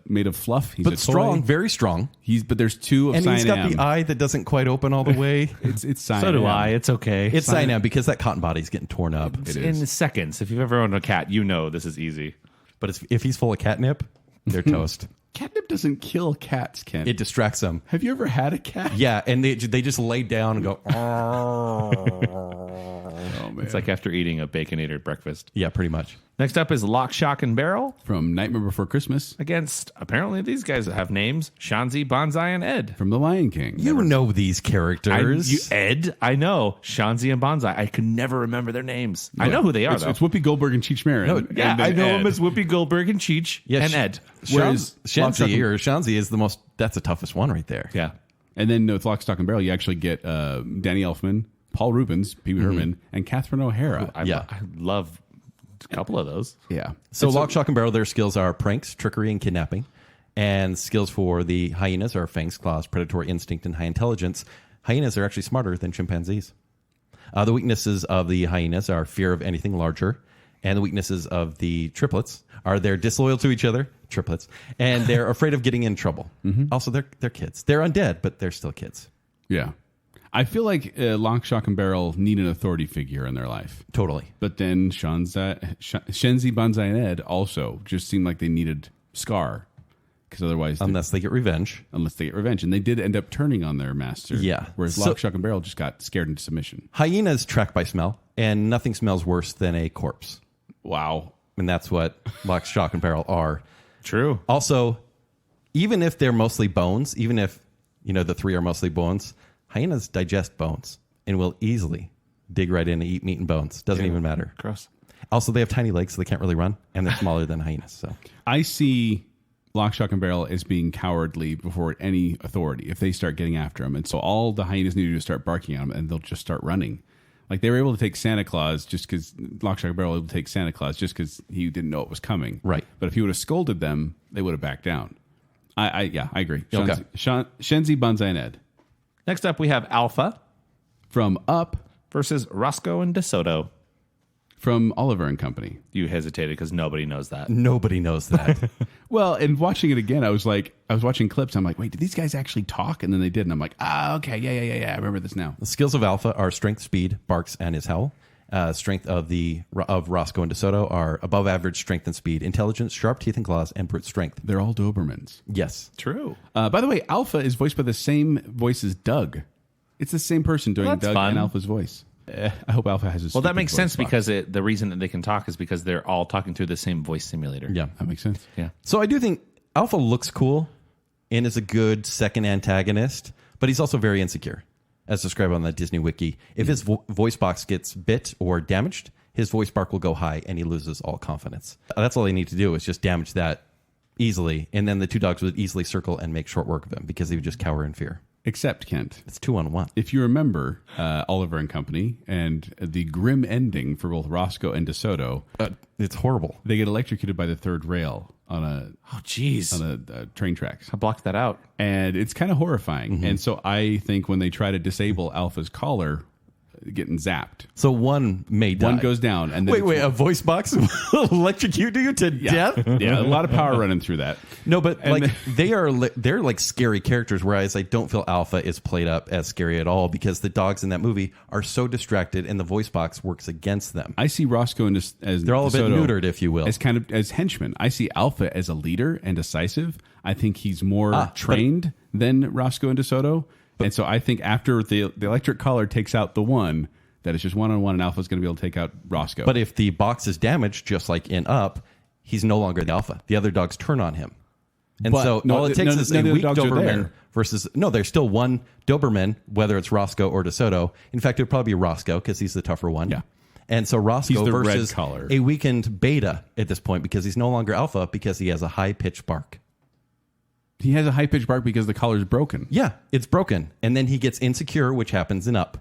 made of fluff. He's But a toy. strong, very strong. But there's two of And Cy he's and got Am. the eye that doesn't quite open all the way. It's Cy So and do Am. I. It's okay. It's cyanide because that cotton body's getting torn up. It in is. seconds. If you've ever owned a cat, you know this is easy. But if he's full of catnip, they're toast. Catnip doesn't kill cats, Ken. It distracts them. Have you ever had a cat? Yeah, and they just lay down and go, Oh, man. man. It's like after eating a Baconator breakfast. Yeah, pretty much. Next up is Lock, Shock, and Barrel From Nightmare Before Christmas. against, apparently these guys have names, Shanzi, Bonsai, and Ed. From The Lion King. You know these characters. Ed, I know. Shanzi and Bonsai. I could never remember their names. I know who they are, It's though. Whoopi Goldberg and Cheech Marin. Yeah, And I know Ed. them as Whoopi Goldberg and Cheech and Ed. Whereas Shanzi is the most, that's the toughest one right there. Yeah. And then with Lock, Stock, and Barrel, you actually get Danny Elfman, Paul Rubens, Pee Wee Herman, and Catherine O'Hara. I love a couple of those. Yeah. So Lock, Shock, and Barrel, their skills are pranks, trickery, and kidnapping. And skills for the hyenas are fangs, claws, predatory instinct, and high intelligence. Hyenas are actually smarter than chimpanzees. The weaknesses of the hyenas are fear of anything larger. And the weaknesses of the triplets are they're disloyal to each other, triplets, and they're afraid of getting in trouble. Also, they're kids. They're undead, but they're still kids. Yeah. I feel like Lock, Shock, and Barrel need an authority figure in their life. Totally. But then Shenzi, Bonsai, and Ed also just seemed like they needed Scar. Because otherwise... Unless they get revenge. And they did end up turning on their master. Yeah. Whereas Lock, Shock, and Barrel just got scared into submission. Hyenas track by smell, and nothing smells worse than a corpse. Wow. And that's what Lock, Shock, and Barrel are. True. Also, even if they're mostly bones, even if, the three are mostly bones, hyenas digest bones and will easily dig right in and eat meat and bones. Doesn't even matter. Gross. Also, they have tiny legs, so they can't really run, and they're smaller than hyenas. So I see Lock, Shock, and Barrel as being cowardly before any authority if they start getting after him. And so all the hyenas need to do is start barking at him, and they'll just start running. Like they were able to take Santa Claus just because Lock, Shock, and Barrel were able to take Santa Claus just because he didn't know it was coming. Right. But if he would have scolded them, they would have backed down. I agree. Okay. Shenzi, Bonsai, and Ed. Next up, we have Alpha From Up, versus Roscoe and DeSoto. from Oliver and Company. You hesitated because nobody knows that. nobody knows that. Well, and watching it again, I was watching clips. I'm like, wait, did these guys actually talk? And then they did. And I'm like, okay, yeah. I remember this now. The skills of Alpha are strength, speed, barks, and his howl. Strength of Roscoe and DeSoto are above average strength and speed, intelligence, sharp teeth and claws, and brute strength. They're all Dobermans. Yes. True. By the way, Alpha is voiced by the same voice as Doug. It's the same person doing That's Doug fun. and Alpha's voice. I hope Alpha has a Well, that stupid makes voice sense box. because the reason that they can talk is because they're all talking through the same voice simulator. Yeah. That makes sense. Yeah. So I do think Alpha looks cool and is a good second antagonist, but he's also very insecure, as described on the Disney Wiki. If his voice box gets bit or damaged, his voice bark will go high and he loses all confidence. That's all they need to do is just damage that easily, and then the two dogs would easily circle and make short work of him because he would just cower in fear. Except, Kent, It's 2-on-1. if you remember Oliver and Company and the grim ending for both Roscoe and DeSoto, It's horrible. they get electrocuted by the third rail on a Oh, jeez. train tracks. I blocked that out. And it's kind of horrifying. And so I think when they try to disable Alpha's collar, getting zapped. So one may die. One goes down, and then Wait, a voice box will electrocute you to death? yeah, a lot of power running through that. No, but they're like scary characters, whereas I don't feel Alpha is played up as scary at all because the dogs in that movie are so distracted and the voice box works against them. I see Roscoe as They're all a bit DeSoto neutered, if you will. as kind of as henchmen. I see Alpha as a leader and decisive. I think he's more trained than Roscoe and DeSoto, and so I think after the electric collar takes out the one, that it's just one-on-one, and Alpha's going to be able to take out Roscoe. But if the box is damaged, just like in Up, he's no longer the Alpha. The other dogs turn on him. And But so no, all it takes is none a of the weak dogs are Doberman there. versus... No, there's still one Doberman, whether it's Roscoe or DeSoto. In fact, it would probably be Roscoe because he's the tougher one. Yeah. And so Roscoe He's the red versus collar. a weakened Beta at this point because he's no longer Alpha because he has a high-pitched bark. he has a high-pitched bark because the collar's broken. Yeah, it's broken. And then he gets insecure, which happens in Up.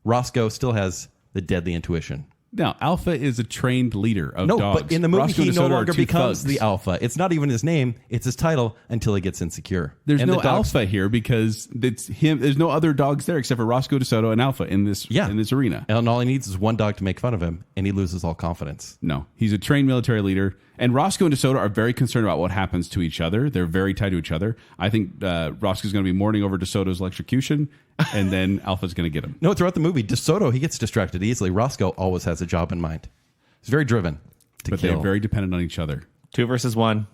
Roscoe still has the deadly intuition. Now, Alpha is a trained leader of No, dogs. but in the movie, Roscoe he and no DeSoto are longer two becomes thugs. the Alpha. It's not even his name; it's his title until he gets insecure. There's And no the dogs- Alpha here because it's him. There's no other dogs there except for Roscoe, DeSoto, and Alpha in this arena. And all he needs is one dog to make fun of him, and he loses all confidence. No, he's a trained military leader. And Roscoe and DeSoto are very concerned about what happens to each other. They're very tied to each other. I think Roscoe's going to be mourning over DeSoto's electrocution, and then Alpha's going to get him. No, throughout the movie, DeSoto, he gets distracted easily. Roscoe always has a job in mind. He's very driven to But kill. they're very dependent on each other. 2 versus 1.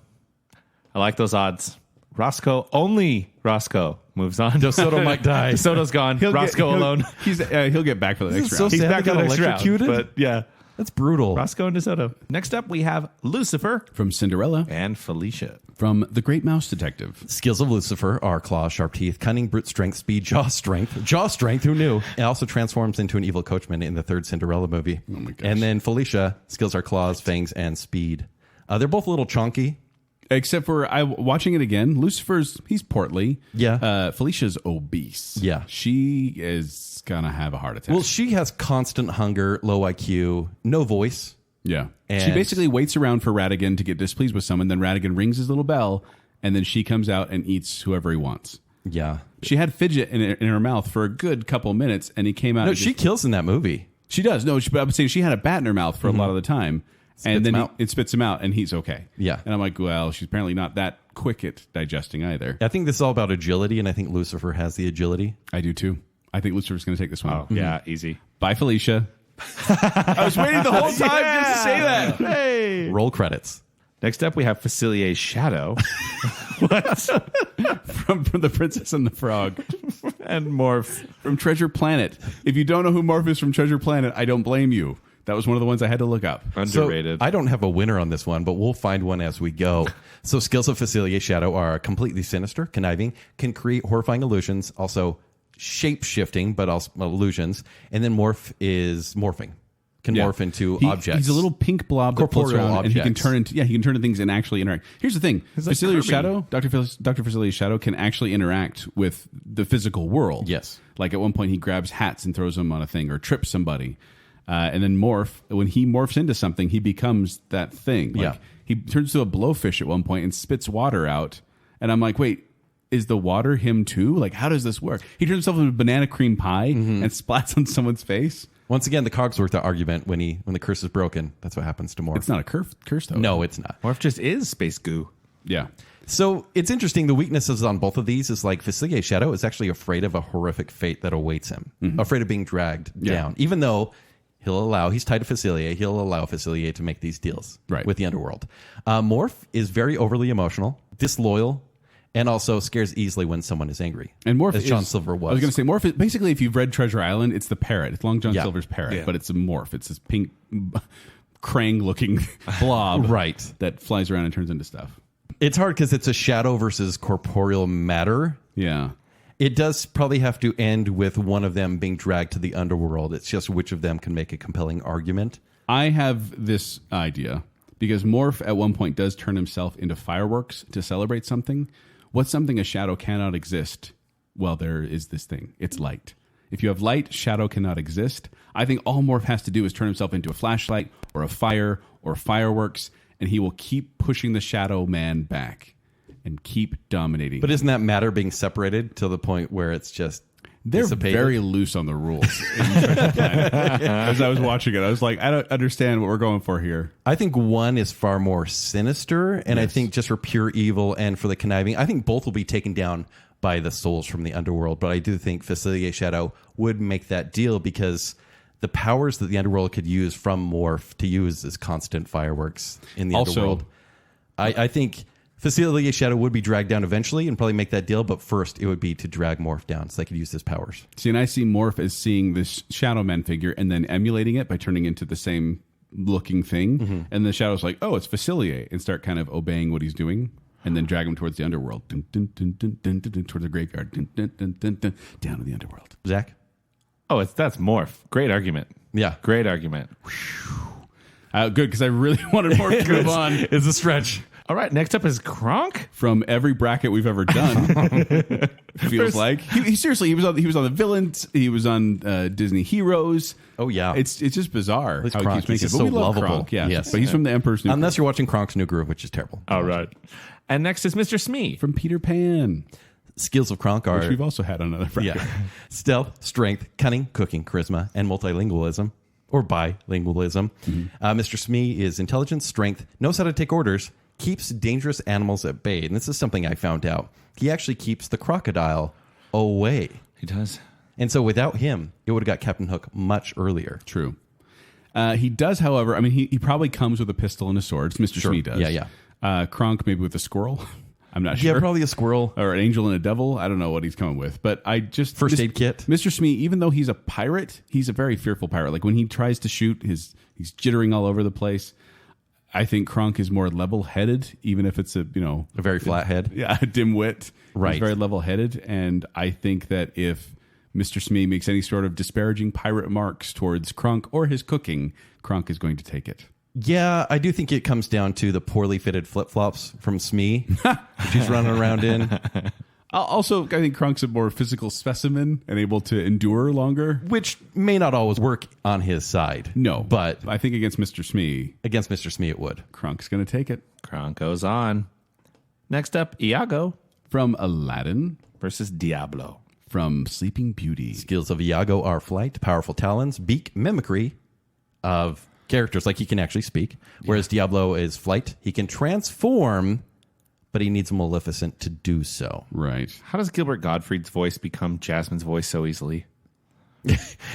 I like those odds. Roscoe, only Roscoe moves on. DeSoto might die. DeSoto's gone. Roscoe alone. He'll get back for the next is so round. sad. He's back They for got the next round. electrocuted? But yeah, That's brutal. Roscoe and DeSoto. Next up, we have Lucifer From Cinderella. and Felicia. From The Great Mouse Detective. Skills of Lucifer are claws, sharp teeth, cunning, brute strength, speed, jaw strength. Jaw strength, who knew? It also transforms into an evil coachman in the third Cinderella movie. Oh my gosh. And then Felicia, skills are claws, fangs, and speed. They're both a little chunky. Except for watching it again, he's portly. Yeah. Felicia's obese. Yeah. She is going to have a heart attack. Well, she has constant hunger, low IQ, no voice. yeah. She and- basically waits around for Ratigan to get displeased with someone. Then Ratigan rings his little bell, and then she comes out and eats whoever he wants. Yeah. She had fidget in her mouth for a good couple minutes, and he came out. No, and she kills in that movie. She does. No, but I'm saying she had a bat in her mouth for a lot of the time. And then him out. it spits him out, and he's okay. Yeah. And I'm like, well, she's apparently not that quick at digesting either. I think this is all about agility, and I think Lucifer has the agility. I do too. I think Lucifer's going to take this one. Oh, yeah, easy. Bye, Felicia. I was waiting the whole time just to say that. Hey. Roll credits. Next up, we have Facilier's Shadow from The Princess and the Frog. and Morph. From Treasure Planet. If you don't know who Morph is from Treasure Planet, I don't blame you. That was one of the ones I had to look up. Underrated. So I don't have a winner on this one, but we'll find one as we go. So skills of Facilier's Shadow are completely sinister, conniving, can create horrifying illusions, also shape-shifting, but also illusions. And then Morph is morphing. Can morph into objects. He's a little pink blob that floats Corporeal around, and he can objects. turn into things and actually interact. Here's the thing: like Facilier's Kirby. Shadow, Dr. Facilier's Shadow can actually interact with the physical world. Yes. Like at one point, he grabs hats and throws them on a thing, or trips somebody. And then Morph, when he morphs into something, he becomes that thing. Like, Yeah. he turns to a blowfish at one point and spits water out. And I'm like, wait, is the water him too? Like, how does this work? He turns himself into a banana cream pie and splats on someone's face. Once again, the Cogsworth argument, when the curse is broken, that's what happens to Morph. It's not a curse, though. No, it's not. Morph just is space goo. Yeah. So it's interesting. The weaknesses on both of these is like Facilier's Shadow is actually afraid of a horrific fate that awaits him, afraid of being dragged down, even though he's tied to Facilier. He'll allow Facilier to make these deals with the underworld. Morph is very overly emotional, disloyal, and also scares easily when someone is angry. And Morph as John Silver was. I was going to say, Morph is basically, if you've read Treasure Island, it's the parrot. It's Long John Yeah. Silver's parrot, Yeah. but it's a morph. It's this pink, Krang-looking blob Right. that flies around and turns into stuff. It's hard because it's a shadow versus corporeal matter. Yeah. It does probably have to end with one of them being dragged to the underworld. It's just which of them can make a compelling argument. I have this idea, because Morph at one point does turn himself into fireworks to celebrate something. What's something a shadow cannot exist? Well, there is this thing. It's light. If you have light, shadow cannot exist. I think all Morph has to do is turn himself into a flashlight or a fire or fireworks, and he will keep pushing the shadow man back and keep dominating. But isn't that matter being separated to the point where it's just they're dissipated? very loose on the rules. in Treasure Planet. As I was watching it, I was like, I don't understand what we're going for here. I think one is far more sinister, and I think just for pure evil and for the conniving, I think both will be taken down by the souls from the underworld. But I do think Facilier's Shadow would make that deal because the powers that the underworld could use from Morph to use as constant fireworks in the underworld. I think Facilier's Shadow would be dragged down eventually and probably make that deal, but first it would be to drag Morph down so they could use his powers. See, and I see Morph as seeing this Shadow Man figure and then emulating it by turning into the same looking thing. And the Shadow's like, oh, it's Facilier, and start kind of obeying what he's doing. And then drag him towards the underworld. Dun, dun, dun, dun, dun, dun, dun, towards the graveyard. Dun, dun, dun, dun, dun, down to the underworld. Zach? Oh, that's Morph. Great argument. Yeah. Great argument. Good, because I really wanted Morph to move on. It's a stretch. All right, next up is Kronk. From every bracket we've ever done, feels like he seriously he was on the villains. He was on Disney Heroes. Oh, yeah. It's just bizarre It's how Kronk. he keeps making He's it. so But we love lovable. Kronk, yeah. Yes. But he's from the Emperor's New Unless you're watching Kronk's New Groove, which is terrible. All right. And next is Mr. Smee. from Peter Pan, Skills of Kronk are which we've also had on another bracket. stealth, strength, cunning, cooking, charisma, and multilingualism or bilingualism. Mr. Smee is intelligence, strength, knows how to take orders, keeps dangerous animals at bay. And this is something I found out. He actually keeps the crocodile away. He does. And so without him, it would have got Captain Hook much earlier. True. He does, however. I mean, he probably comes with a pistol and a sword. Mr. Smee does. Yeah. Kronk maybe with a squirrel. I'm not sure. Yeah, probably a squirrel. Or an angel and a devil. I don't know what he's coming with. But I just... First aid kit. Mr. Smee, even though he's a pirate, he's a very fearful pirate. Like when he tries to shoot, he's jittering all over the place. I think Kronk is more level-headed, even if it's a very flat head. Yeah, a dim-wit. Right. He's very level-headed. And I think that if Mr. Smee makes any sort of disparaging pirate remarks towards Kronk or his cooking, Kronk is going to take it. Yeah, I do think it comes down to the poorly fitted flip-flops from Smee, which he's running around in. Also, I think Kronk's a more physical specimen and able to endure longer. Which may not always work on his side. No, but I think against Mr. Smee, it would. Kronk's going to take it. Kronk goes on. Next up, Iago From Aladdin. versus Diablo. From Sleeping Beauty. Skills of Iago are flight, powerful talons, beak, mimicry of characters, like he can actually speak. Whereas Diablo is flight. He can transform, but he needs a Maleficent to do so. Right. How does Gilbert Gottfried's voice become Jasmine's voice so easily?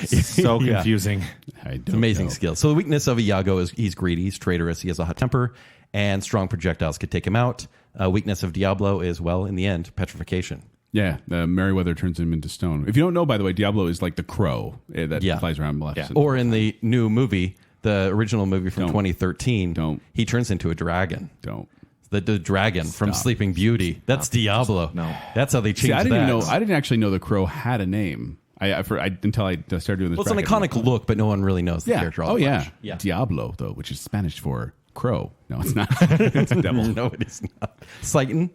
So confusing. It's amazing skill. So the weakness of Iago is he's greedy, he's traitorous, he has a hot temper, and strong projectiles could take him out. Weakness of Diablo is, well, in the end, petrification. Yeah, Merryweather turns him into stone. If you don't know, by the way, Diablo is like the crow that flies around Maleficent. Or in the new movie, the original movie from 2013, he turns into a dragon. Don't. The dragon from Sleeping Beauty. That's Diablo. No. That's how they changed I didn't that. even know. I didn't actually know the crow had a name. Until I started doing this. Well, it's an iconic look, but no one really knows the character all that much. Yeah. Diablo, though, which is Spanish for crow. No, it's not. It's a devil. No, it is not. Satan.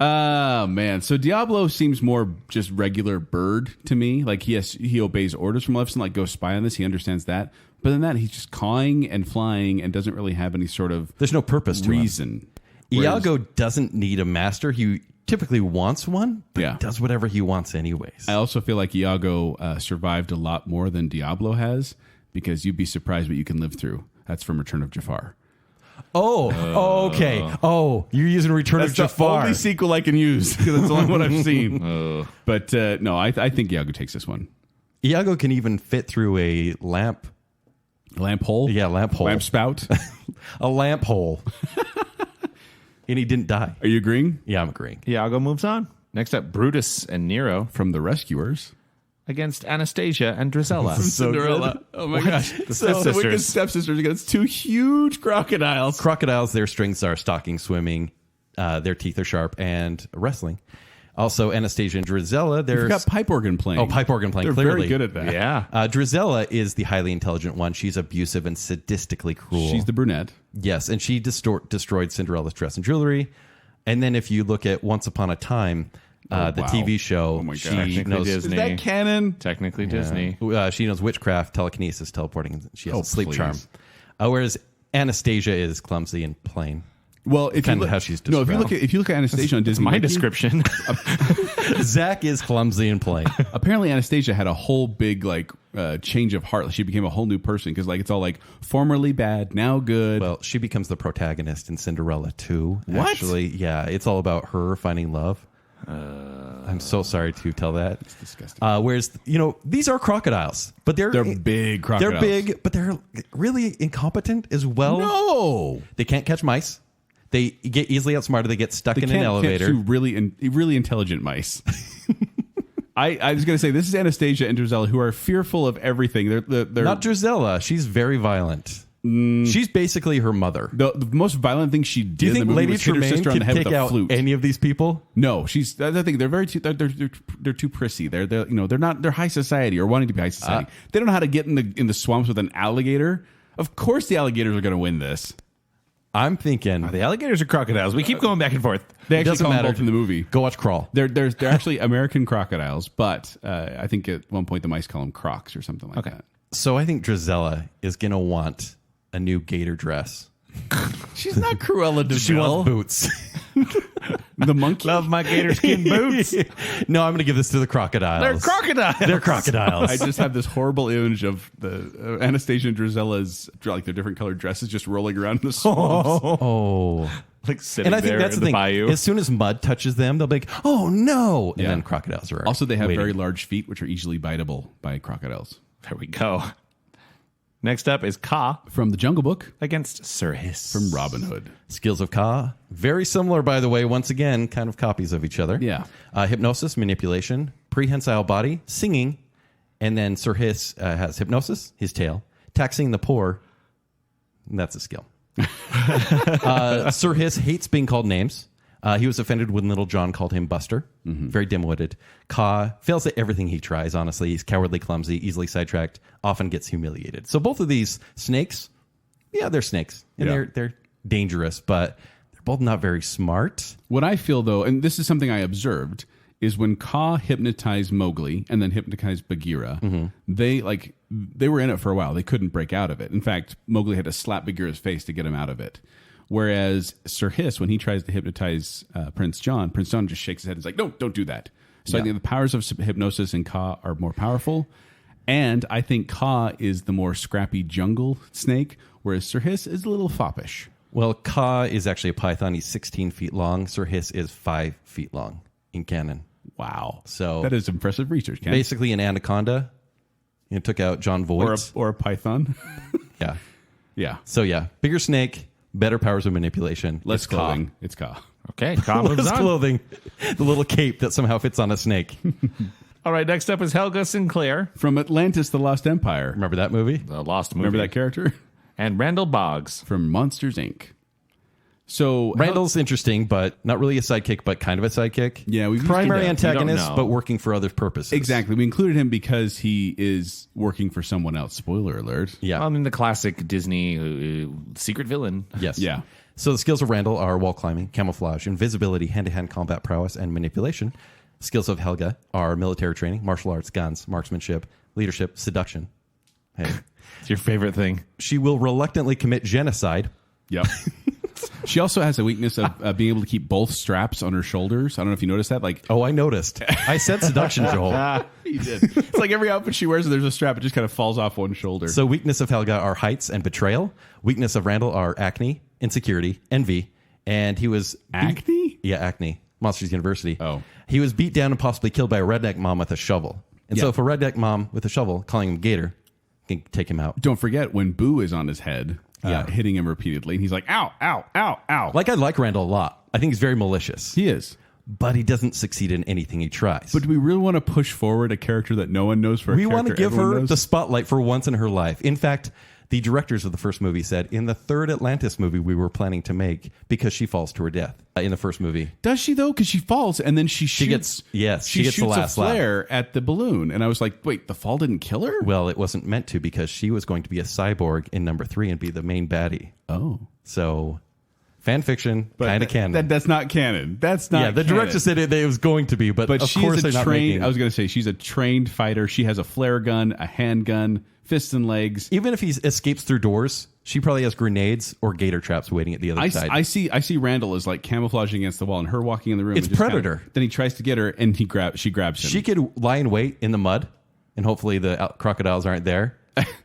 Oh, man. So Diablo seems more just regular bird to me. Like he obeys orders from Maleficent, like go spy on this. He understands that. But in that, he's just cawing and flying and doesn't really have any sort of There's no purpose to reason. him. Iago doesn't need a master. He typically wants one, but he does whatever he wants anyways. I also feel like Iago survived a lot more than Diablo because you'd be surprised what you can live through. That's from Return of Jafar. Okay. Oh, you're using Return of Jafar. The only sequel I can use because it's the only one I've seen. But no, I think Iago takes this one. Iago can even fit through a lamp hole? Yeah, lamp hole. Lamp spout? A lamp hole. And he didn't die. Are you agreeing? Yeah, I'm agreeing. Iago moves on. Next up, Brutus and Nero From The Rescuers. against Anastasia and Drizella. Cinderella. Oh my gosh. The The Wicked stepsisters against two huge crocodiles. Crocodiles, their strengths are stalking, swimming, their teeth are sharp, and wrestling. Also, Anastasia and Drizella, You've got pipe organ playing. Oh, pipe organ playing, They're clearly. very good at that. Yeah. Drizella is the highly intelligent one. She's abusive and sadistically cruel. She's the brunette. Yes, and she destroyed Cinderella's dress and jewelry. And then if you look at Once Upon a Time, the wow. TV show, Oh my God. she Technically knows Disney. Is that canon? Technically Disney. she knows witchcraft, telekinesis, teleporting. And she has a sleep please. charm. Whereas Anastasia is clumsy and plain. Well, if Kind you of look, how she's no, described. if you look at Anastasia on Disney, My Wiki, description. Zack is clumsy and plain. apparently Anastasia had a whole big change of heart. She became a whole new person because it's all like formerly bad, now good. Well, she becomes the protagonist in Cinderella too. What? Actually, yeah, it's all about her finding love. I'm so sorry to tell that. It's disgusting. Whereas, these are crocodiles, but they're big crocodiles. They're big, but they're really incompetent as well. No, They can't catch mice. They get easily outsmarted. They get stuck they in can't an elevator. catch two really intelligent mice. I was going to say this is Anastasia and Drizella who are fearful of everything. They're Not Drizella. She's very violent. She's basically her mother. the most violent thing she did. Do you in think the movie Lady was hit her Tremaine sister on the could head take with a out flute. any of these people? No, that's the thing. They're they're too prissy. They're high society or wanting to be high society. They don't know how to get in the swamps with an alligator. Of course, the alligators are going to win this. I'm thinking The alligators are crocodiles. We keep going back and forth. They actually doesn't call them matter. both in the movie. Go watch Crawl. They're actually American crocodiles, but I think at one point the mice call them crocs or something like that. So I think Drizella is going to want a new gator dress. She's not Cruella de She Vil. wants boots. The monkey. Love my gator skin boots. No, I'm going to give this to the crocodiles. They're crocodiles. They're crocodiles. I just have this horrible image of the Anastasia and Drizella's their different colored dresses just rolling around in the swamps. Oh. Like sitting And I think there that's in the thing. bayou. As soon as mud touches them, they'll be like, oh no. And Yeah. then crocodiles are Also, they have waiting. very large feet, which are easily biteable by crocodiles. There we go. Next up is Ka From the Jungle Book. against Sir Hiss. From Robin Hood. Skills of Ka, very similar, by the way. Once again, kind of copies of each other. Yeah. Hypnosis, manipulation, prehensile body, singing, and then Sir Hiss has hypnosis, his tail, taxing the poor. And that's a skill. Sir Hiss hates being called names. He was offended when Little John called him Buster. Very dim-witted. Ka fails at everything he tries, honestly. He's cowardly, clumsy, easily sidetracked, often gets humiliated. So both of these snakes, yeah, they're snakes. And they're dangerous, but they're both not very smart. What I feel, though, and this is something I observed, is when Ka hypnotized Mowgli and then hypnotized Bagheera, they were in it for a while. They couldn't break out of it. In fact, Mowgli had to slap Bagheera's face to get him out of it. Whereas Sir Hiss, when he tries to hypnotize Prince John just shakes his head and is like, no, don't do that. So I think the powers of hypnosis in Ka are more powerful. And I think Ka is the more scrappy jungle snake, whereas Sir Hiss is a little foppish. Well, Ka is actually a python. He's 16 feet long. Sir Hiss is 5 feet long in canon. Wow. So that is impressive research, Ken. Basically an anaconda. Took out John Voight. Or a python. Yeah. Yeah. So yeah, bigger snake, better powers of manipulation. Less It's Ka. clothing. It's Ka. Okay, Ka moves Less on. clothing. The little cape that somehow fits on a snake. All right, next up is Helga Sinclair, From Atlantis, the Lost Empire. Remember that movie? the Lost Movie. Remember that character? And Randall Boggs. From Monsters, Inc. So Randall's interesting, but not really a sidekick, but kind of a sidekick. Yeah, we've primary used it. antagonist, We don't know. but working for other purposes. Exactly. We included him because he is working for someone else. Spoiler alert. Yeah. I mean, the classic Disney secret villain. Yes. Yeah. So the skills of Randall are wall climbing, camouflage, invisibility, hand-to-hand combat prowess, and manipulation. Skills of Helga are military training, martial arts, guns, marksmanship, leadership, seduction. Hey. It's your favorite thing. She will reluctantly commit genocide. Yep. She also has a weakness of being able to keep both straps on her shoulders. I don't know if you noticed that. Like, Oh, I noticed. I said seduction, Joel. you did. It's like every outfit she wears, there's a strap. It just kind of falls off one shoulder. So weakness of Helga are heights and betrayal. Weakness of Randall are acne, insecurity, envy. And he was... Acne? Yeah, acne. Monsters University. Oh. He was beat down and possibly killed by a redneck mom with a shovel. And so Yeah. if a redneck mom with a shovel, calling him Gator, can take him out. Don't forget when Boo is on his head, Yeah. hitting him repeatedly, and he's like, ow, ow, ow, ow. Like, I like Randall a lot. I think he's very malicious. He is. But he doesn't succeed in anything he tries. But do we really want to push forward a character that no one knows for a we character want to give everyone her knows? the spotlight for once in her life. In fact, the directors of the first movie said in the third Atlantis movie we were planning to make, because she falls to her death in the first movie. Does she, though? Because she falls, and then she shoots. she gets she the shoots last a laugh. flare at the balloon. And I was like, wait, the fall didn't kill her? Well, it wasn't meant to, because she was going to be a cyborg in number 3 and be the main baddie. Oh. So, fan fiction, kind of canon. That's not canon. That's not yeah, the canon. director said it was going to be, but of she course is they're a not trained. making. I was going to say she's a trained fighter. She has a flare gun, a handgun, fists and legs. Even if he escapes through doors, she probably has grenades or gator traps waiting at the other side. I see Randall as like camouflaging against the wall, and her walking in the room. It's and just Predator. Kind of, then he tries to get her, and she grabs him. She could lie in wait in the mud, and hopefully the crocodiles aren't there.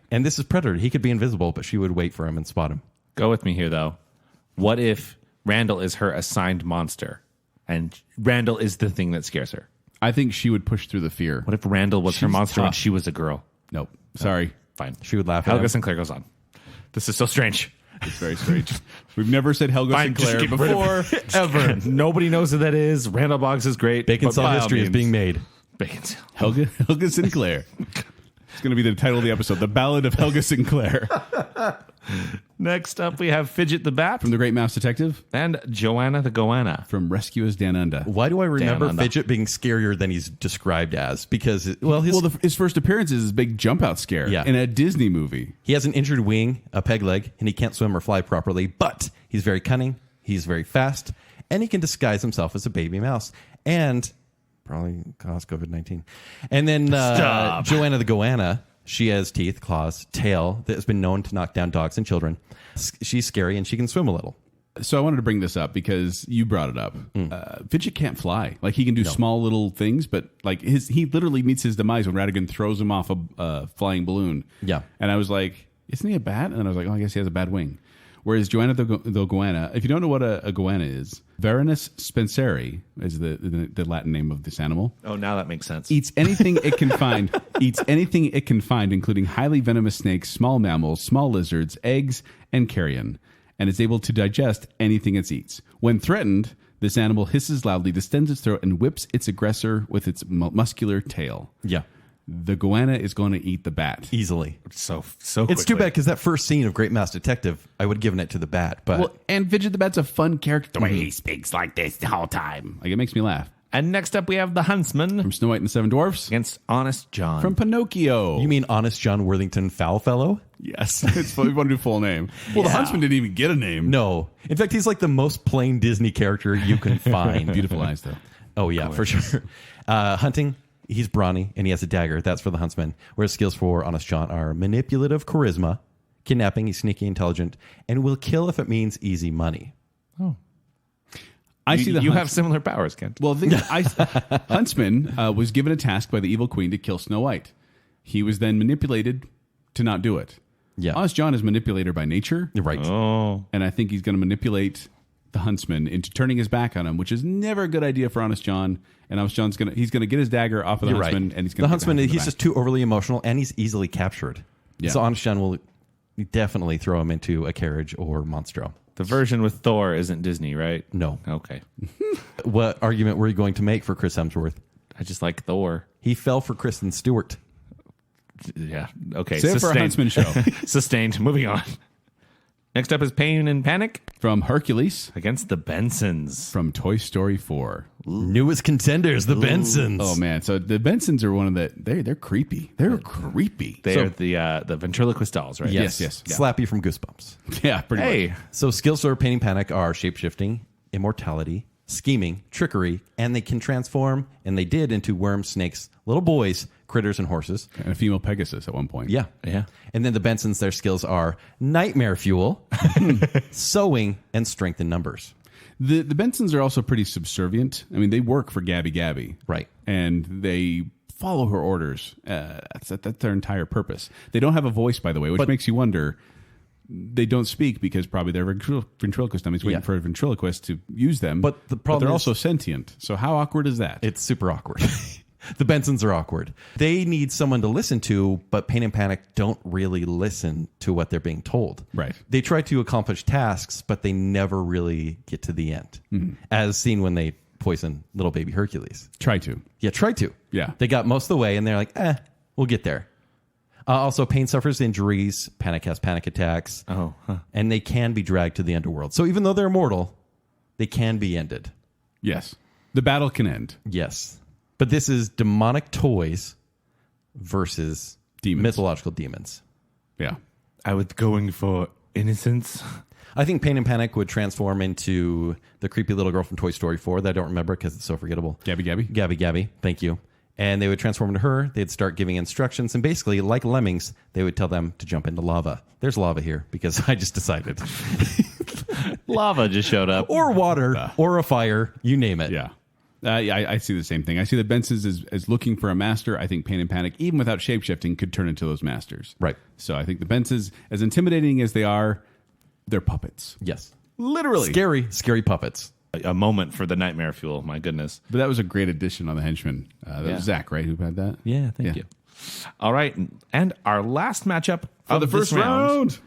And this is Predator. He could be invisible, but she would wait for him and spot him. Go with me here, though. What if Randall is her assigned monster, and Randall is the thing that scares her? I think she would push through the fear. What if Randall was her She's monster when tough. she was a girl? Nope. Sorry. Fine. She would laugh at Helga him. Sinclair goes on. This is so strange. It's very strange. We've never said Helga Fine, just Sinclair get rid of before. Ever. Nobody knows who that is. Randall Boggs is great. but by Baconsale all history is means, being made. Baconsale. Helga Sinclair. It's going to be the title of the episode, The Ballad of Helga Sinclair. Next up, we have Fidget the Bat From The Great Mouse Detective, and Joanna the Goanna. from Rescuers Down Under. Why do I remember Damn, I'm Fidget being scarier than he's described as? Because, His first appearance is his big jump out scare Yeah. in a Disney movie. he has an injured wing, a peg leg, and he can't swim or fly properly, but he's very cunning, he's very fast, and he can disguise himself as a baby mouse. And probably cause COVID-19. And then Stop. Joanna the Goanna, she has teeth, claws, tail that has been known to knock down dogs and children. She's scary and she can swim a little. So I wanted to bring this up because you brought it up. Fidget can't fly. Like, he can do small little things, but like he literally meets his demise when Ratigan throws him off a flying balloon. Yeah. And I was like, isn't he a bat? And then I was like, oh, I guess he has a bad wing. Whereas Joanna the goanna, if you don't know what a goanna is, Varanus spenceri is the Latin name of this animal. Oh, now that makes sense. Eats anything it can find. Eats anything it can find, including highly venomous snakes, small mammals, small lizards, eggs, and carrion, and is able to digest anything it eats. When threatened, this animal hisses loudly, distends its throat, and whips its aggressor with its muscular tail. Yeah. The goanna is going to eat the bat. Easily. So It's too bad because that first scene of Great Mouse Detective, I would have given it to the bat. But Well, and Fidget the Bat's a fun character. The way he speaks like this the whole time. Like, it makes me laugh. And next up, we have the huntsman From Snow White and the Seven Dwarfs. against Honest John. From Pinocchio. you mean Honest John Worthington Foulfellow? Yes. It's we want to do full name. Well, the huntsman didn't even get a name. No. In fact, he's like the most plain Disney character you can find. Beautiful eyes, though. Oh, yeah, for sure. Hunting, he's brawny, and he has a dagger. That's for the huntsman. Whereas skills for Honest John are manipulative charisma, kidnapping, he's sneaky, intelligent, and will kill if it means easy money. I see the you have similar powers, Kent. Well, Huntsman was given a task by the evil queen to kill Snow White. He was then manipulated to not do it. Yeah. Honest John is manipulator by nature. You're right. Oh. And I think he's going to manipulate the huntsman into turning his back on him, which is never a good idea for Honest John. And Honest John's he's going to get his dagger off of the You're huntsman, right. and he's going the to huntsman, he's just too overly emotional, and he's easily captured. Yeah. So Honest John will definitely throw him into a carriage or monstro. The version with Thor isn't Disney, right? No. Okay. What argument were you going to make for Chris Hemsworth? I just like Thor. He fell for Kristen Stewart. Yeah. Okay. Save it for a Huntsman show. Sustained. Moving on. Next up is Pain and Panic From Hercules. against the Bensons. From Toy Story 4. Newest contenders, the Bensons. Oh, man. So the Bensons are one of the... They're creepy. They're creepy. They're the ventriloquist dolls, right? Yes. Slappy from Goosebumps. Yeah, pretty Hey. much. So skills for Pain and Panic are shapeshifting, immortality, scheming, trickery, and they can transform, and they did, into worms, snakes, little boys, critters, and horses. And a female Pegasus at one point. Yeah. Yeah. And then the Bensons, their skills are nightmare fuel, sewing, and strength in numbers. The Bensons are also pretty subservient. I mean, they work for Gabby Gabby. Right. And they follow her orders. That's their entire purpose. They don't have a voice, by the way, which makes you wonder. They don't speak because probably they're ventriloquist dummies waiting for a ventriloquist to use them. But the problem they're is- also sentient. So how awkward is that? It's super awkward. The Bensons are awkward. They need someone to listen to, but Pain and Panic don't really listen to what they're being told. Right. They try to accomplish tasks, but they never really get to the end, as seen when they poison little baby Hercules. Try to. Yeah, try to. Yeah. They got most of the way, and they're like, we'll get there. Also, Pain suffers injuries. Panic has panic attacks. Oh, huh. And they can be dragged to the underworld. So even though they're immortal, they can be ended. Yes. The battle can end. Yes. But this is demonic toys versus Demons. mythological demons. Yeah. I was going for innocence. I think Pain and Panic would transform into the creepy little girl from Toy Story 4 that I don't remember because it's so forgettable. Gabby Gabby. Gabby Gabby. Thank you. And they would transform into her. They'd start giving instructions. And basically, like lemmings, they would tell them to jump into lava. There's lava here because I just decided. Lava just showed up. Or water, or a fire, you name it. Yeah. I see the same thing. I see the Bensons as looking for a master. I think Pain and Panic, even without shapeshifting, could turn into those masters. Right. So I think the Bensons, as intimidating as they are, they're puppets. Yes. Literally. Scary puppets. A moment for the nightmare fuel. My goodness. But that was a great addition on the Henchmen. That was Zack, right, who had that? Yeah, thank you. All right. And our last matchup For of the first this round.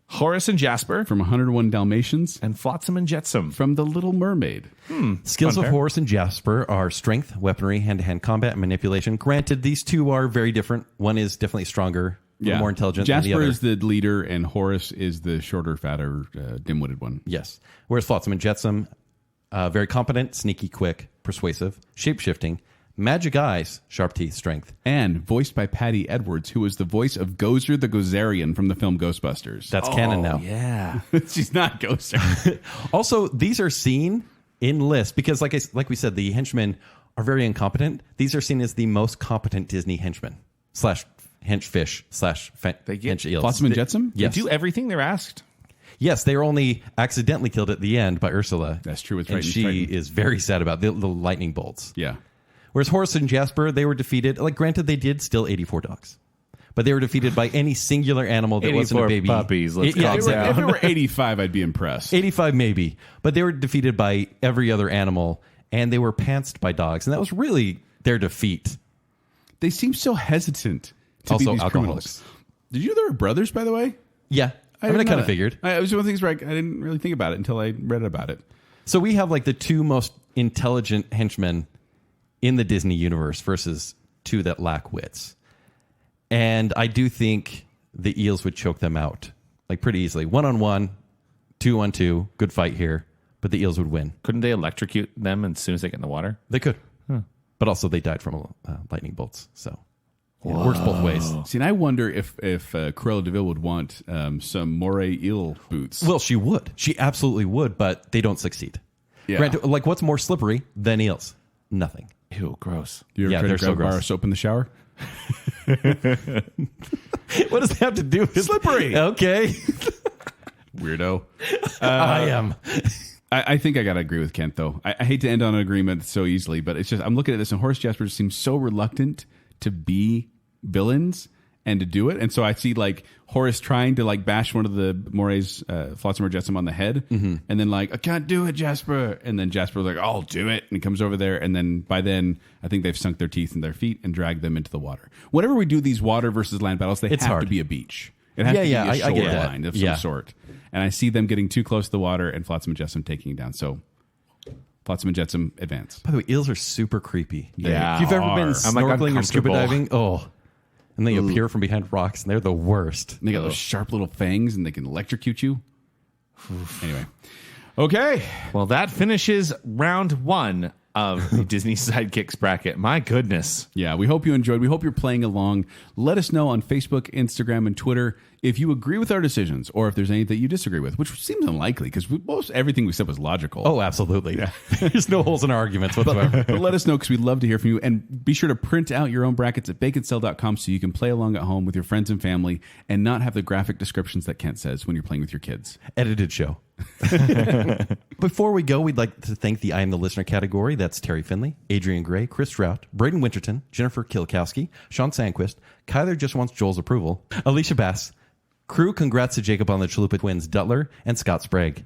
Horace and Jasper From 101 Dalmatians. and Flotsam and Jetsam. From The Little Mermaid. Skills Fun of pair. Horace and Jasper are strength, weaponry, hand-to-hand combat, and manipulation. Granted, these two are very different. One is definitely stronger, more intelligent than the Jasper other. is the leader, and Horace is the shorter, fatter, dim-witted one. Yes. Whereas Flotsam and Jetsam, very competent, sneaky, quick, persuasive, shape-shifting, magic eyes, sharp teeth, strength. And voiced by Patty Edwards, who was the voice of Gozer the Gozerian from the film Ghostbusters. That's canon now. Yeah. She's not Gozer. Also, these are seen in lists because, like we said, the henchmen are very incompetent. These are seen as the most competent Disney henchmen / henchfish / hench eels. Flotsam and Jetsam? Yes. They do everything they're asked. Yes, they are only accidentally killed at the end by Ursula. That's true, with and Triton. she Triton. is very sad about the lightning bolts. Yeah. Whereas Horace and Jasper, they were defeated. Like, granted, they did steal 84 dogs. but they were defeated by any singular animal that wasn't a 84 baby. puppies. Let's Yeah, calm exactly. down. If it were 85, I'd be impressed. 85 maybe, but they were defeated by every other animal, and they were pantsed by dogs, and that was really their defeat. They seem so hesitant to Also be these alcoholics. criminals. Did you know they were brothers, by the way? Yeah, I mean, I didn't know kind of that. figured. It was one of the things where I didn't really think about it until I read about it. So we have like the two most intelligent henchmen in the Disney universe versus two that lack wits. And I do think the eels would choke them out like pretty easily. 1-on-1, 2-on-2, good fight here, but the eels would win. Couldn't they electrocute them as soon as they get in the water? They could. But also they died from lightning bolts. So it works both ways. See, and I wonder if Cruella de Vil would want some moray eel boots. Well, she would. She absolutely would, but they don't succeed. Yeah. Granted, like what's more slippery than eels? Nothing. Ew, gross. Do you ever Yeah, try they're to so grab a bar gross. of soap in the shower? What does that have to do with Slippery. Okay. Weirdo. I am. I think I got to agree with Kent, though. I hate to end on an agreement so easily, but it's just, I'm looking at this, and Horace Jasper seems so reluctant to be villains and to do it. And so I see like Horace trying to like bash one of the Moray's Flotsam Jetsam on the head, and then like, I can't do it, Jasper. And then Jasper's like, I'll do it. And he comes over there. And then by then, I think they've sunk their teeth in their feet and dragged them into the water. Whenever we do these water versus land battles, they It's have hard. to be a beach. It has Yeah, to yeah, be a I get that. shoreline of Yeah. some sort. And I see them getting too close to the water and Flotsam Jetsam taking it down. So Flotsam Jetsam advance. By the way, eels are super creepy. Yeah. If you've ever been are. I'm, like, snorkeling or scuba uncomfortable. diving, and they appear from behind rocks, and they're the worst. And they got those sharp little fangs and they can electrocute you. Anyway. Okay. Well, that finishes round one of the Disney Sidekicks bracket. My goodness. Yeah, we hope you enjoyed. We hope you're playing along. Let us know on Facebook, Instagram, and Twitter if you agree with our decisions or if there's any that you disagree with, which seems unlikely because most everything we said was logical. Oh, absolutely. There's no holes in our arguments whatsoever. But let us know because we'd love to hear from you. And be sure to print out your own brackets at baconsale.com so you can play along at home with your friends and family and not have the graphic descriptions that Kent says when you're playing with your kids. Edited show. Before we go, we'd like to thank the I Am the Listener category. That's Terry Finley, Adrian Gray, Chris Strout, Braden Winterton, Jennifer Kilkowski, Sean Sandquist, Kyler just wants Joel's approval, Alicia Bass, crew congrats to Jacob on the Chalupa twins, Dutler, and Scott Sprague.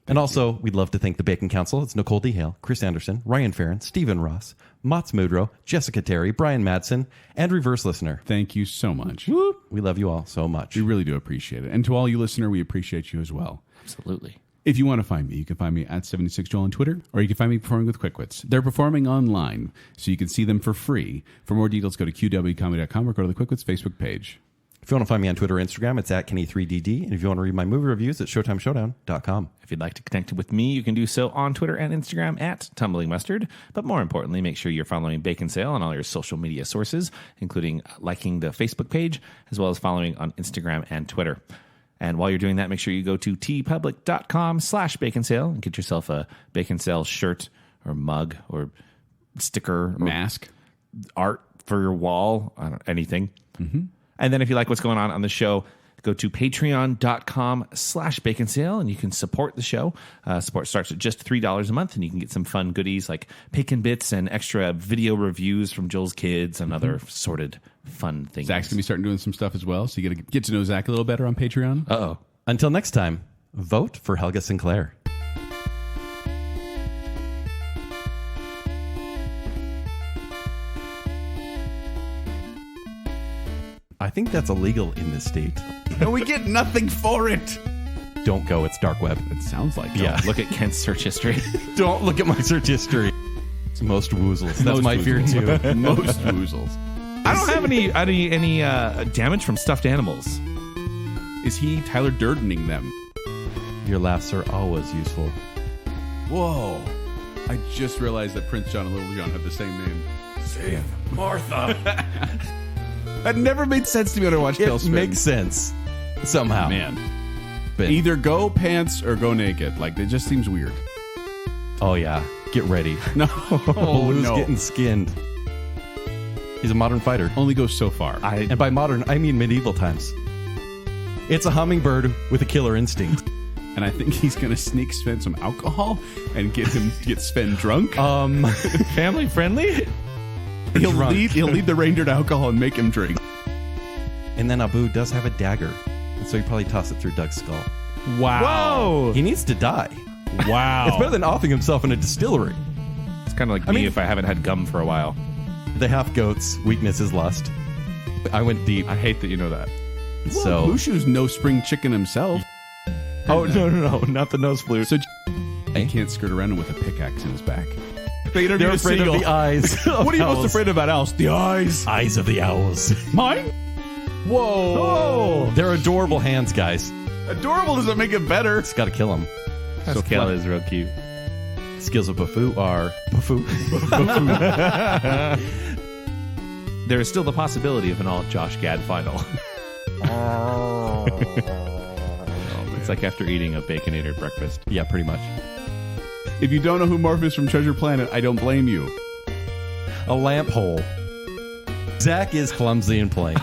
And also, we'd love to thank the Bacon Council. It's Nicole D. Hale, Chris Anderson, Ryan Farron, Stephen Ross, Mats Mudrow, Jessica Terry, Brian Madsen, and Reverse Listener. Thank you so much. We love you all so much. We really do appreciate it. And to all you listener, we appreciate you as well. Absolutely. If you want to find me, you can find me at 76Joel on Twitter, or you can find me performing with Quickwits. They're performing online, so you can see them for free. For more details, go to qwcomedy.com or go to the Quickwits Facebook page. If you want to find me on Twitter or Instagram, it's at Kenny3DD. And if you want to read my movie reviews, it's ShowtimeShowdown.com. If you'd like to connect with me, you can do so on Twitter and Instagram at Tumbling Mustard. But more importantly, make sure you're following Baconsale on all your social media sources, including liking the Facebook page, as well as following on Instagram and Twitter. And while you're doing that, make sure you go to tpublic.com/Baconsale and get yourself a Baconsale shirt or mug or sticker or Mask. art for your wall, anything. And then if you like what's going on the show, go to patreon.com/Baconsale and you can support the show. Support starts at just $3 a month and you can get some fun goodies like Bacon Bits and extra video reviews from Joel's kids and other sorted fun things. Zach's going to be starting doing some stuff as well, so you get to know Zach a little better on Patreon. Uh-oh. Until next time, vote for Helga Sinclair. I think that's illegal in this state. And we get nothing for it. Don't go. It's dark web. It sounds like Yeah. Look at Kent's search history. Don't look at my search history. It's most woozles. That's my fear too. Most woozles. I don't have any damage from stuffed animals. Is he Tyler Durdening them? Your laughs are always useful. Whoa. I just realized that Prince John and Little John have the same name. Save Martha. That never made sense to me when I watched It Tailspin. makes sense somehow. Man. But, Either go pants or go naked. Like, it just seems weird. oh yeah, get ready. No. Baloo's no. getting skinned. He's a modern fighter. Only goes so far. And by modern, I mean medieval times. It's a hummingbird with a killer instinct. And I think he's going to sneak Sven some alcohol and get Sven drunk. Family friendly? He'll lead the reindeer to alcohol and make him drink. And then Abu does have a dagger. And so he probably tossed it through Doug's skull. Wow. He needs to die. Wow. It's better than offing himself in a distillery. It's kind of like me if I haven't had gum for a while. The half-goat's weakness is lust. I went deep. I hate that you know that. So Mushu's no spring chicken himself. Oh, no, not the nose flute. So he can't skirt around with a pickaxe in his back. they're afraid of the eyes. What are you most afraid of about owls? The eyes. Eyes of the owls. Mine? Whoa. They're adorable hands, guys. Adorable doesn't make it better. It's got to kill them. Pascal is real cute. Skills of Bafoo are Bafoo. There is still the possibility of an all Josh Gad final. It's like after eating a Baconator breakfast. Yeah, pretty much. If you don't know who Morph is from Treasure Planet, I don't blame you. A lamp hole. Zack is clumsy and plain.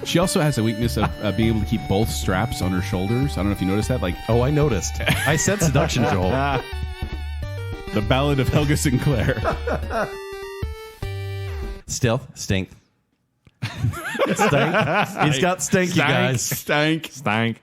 She also has a weakness of being able to keep both straps on her shoulders. I don't know if you noticed that. Like, Oh, I noticed. I said seduction, Joel. the Ballad of Helga Sinclair. Stealth, stink. Stank. He's got stink, you guys. Stank. Stank.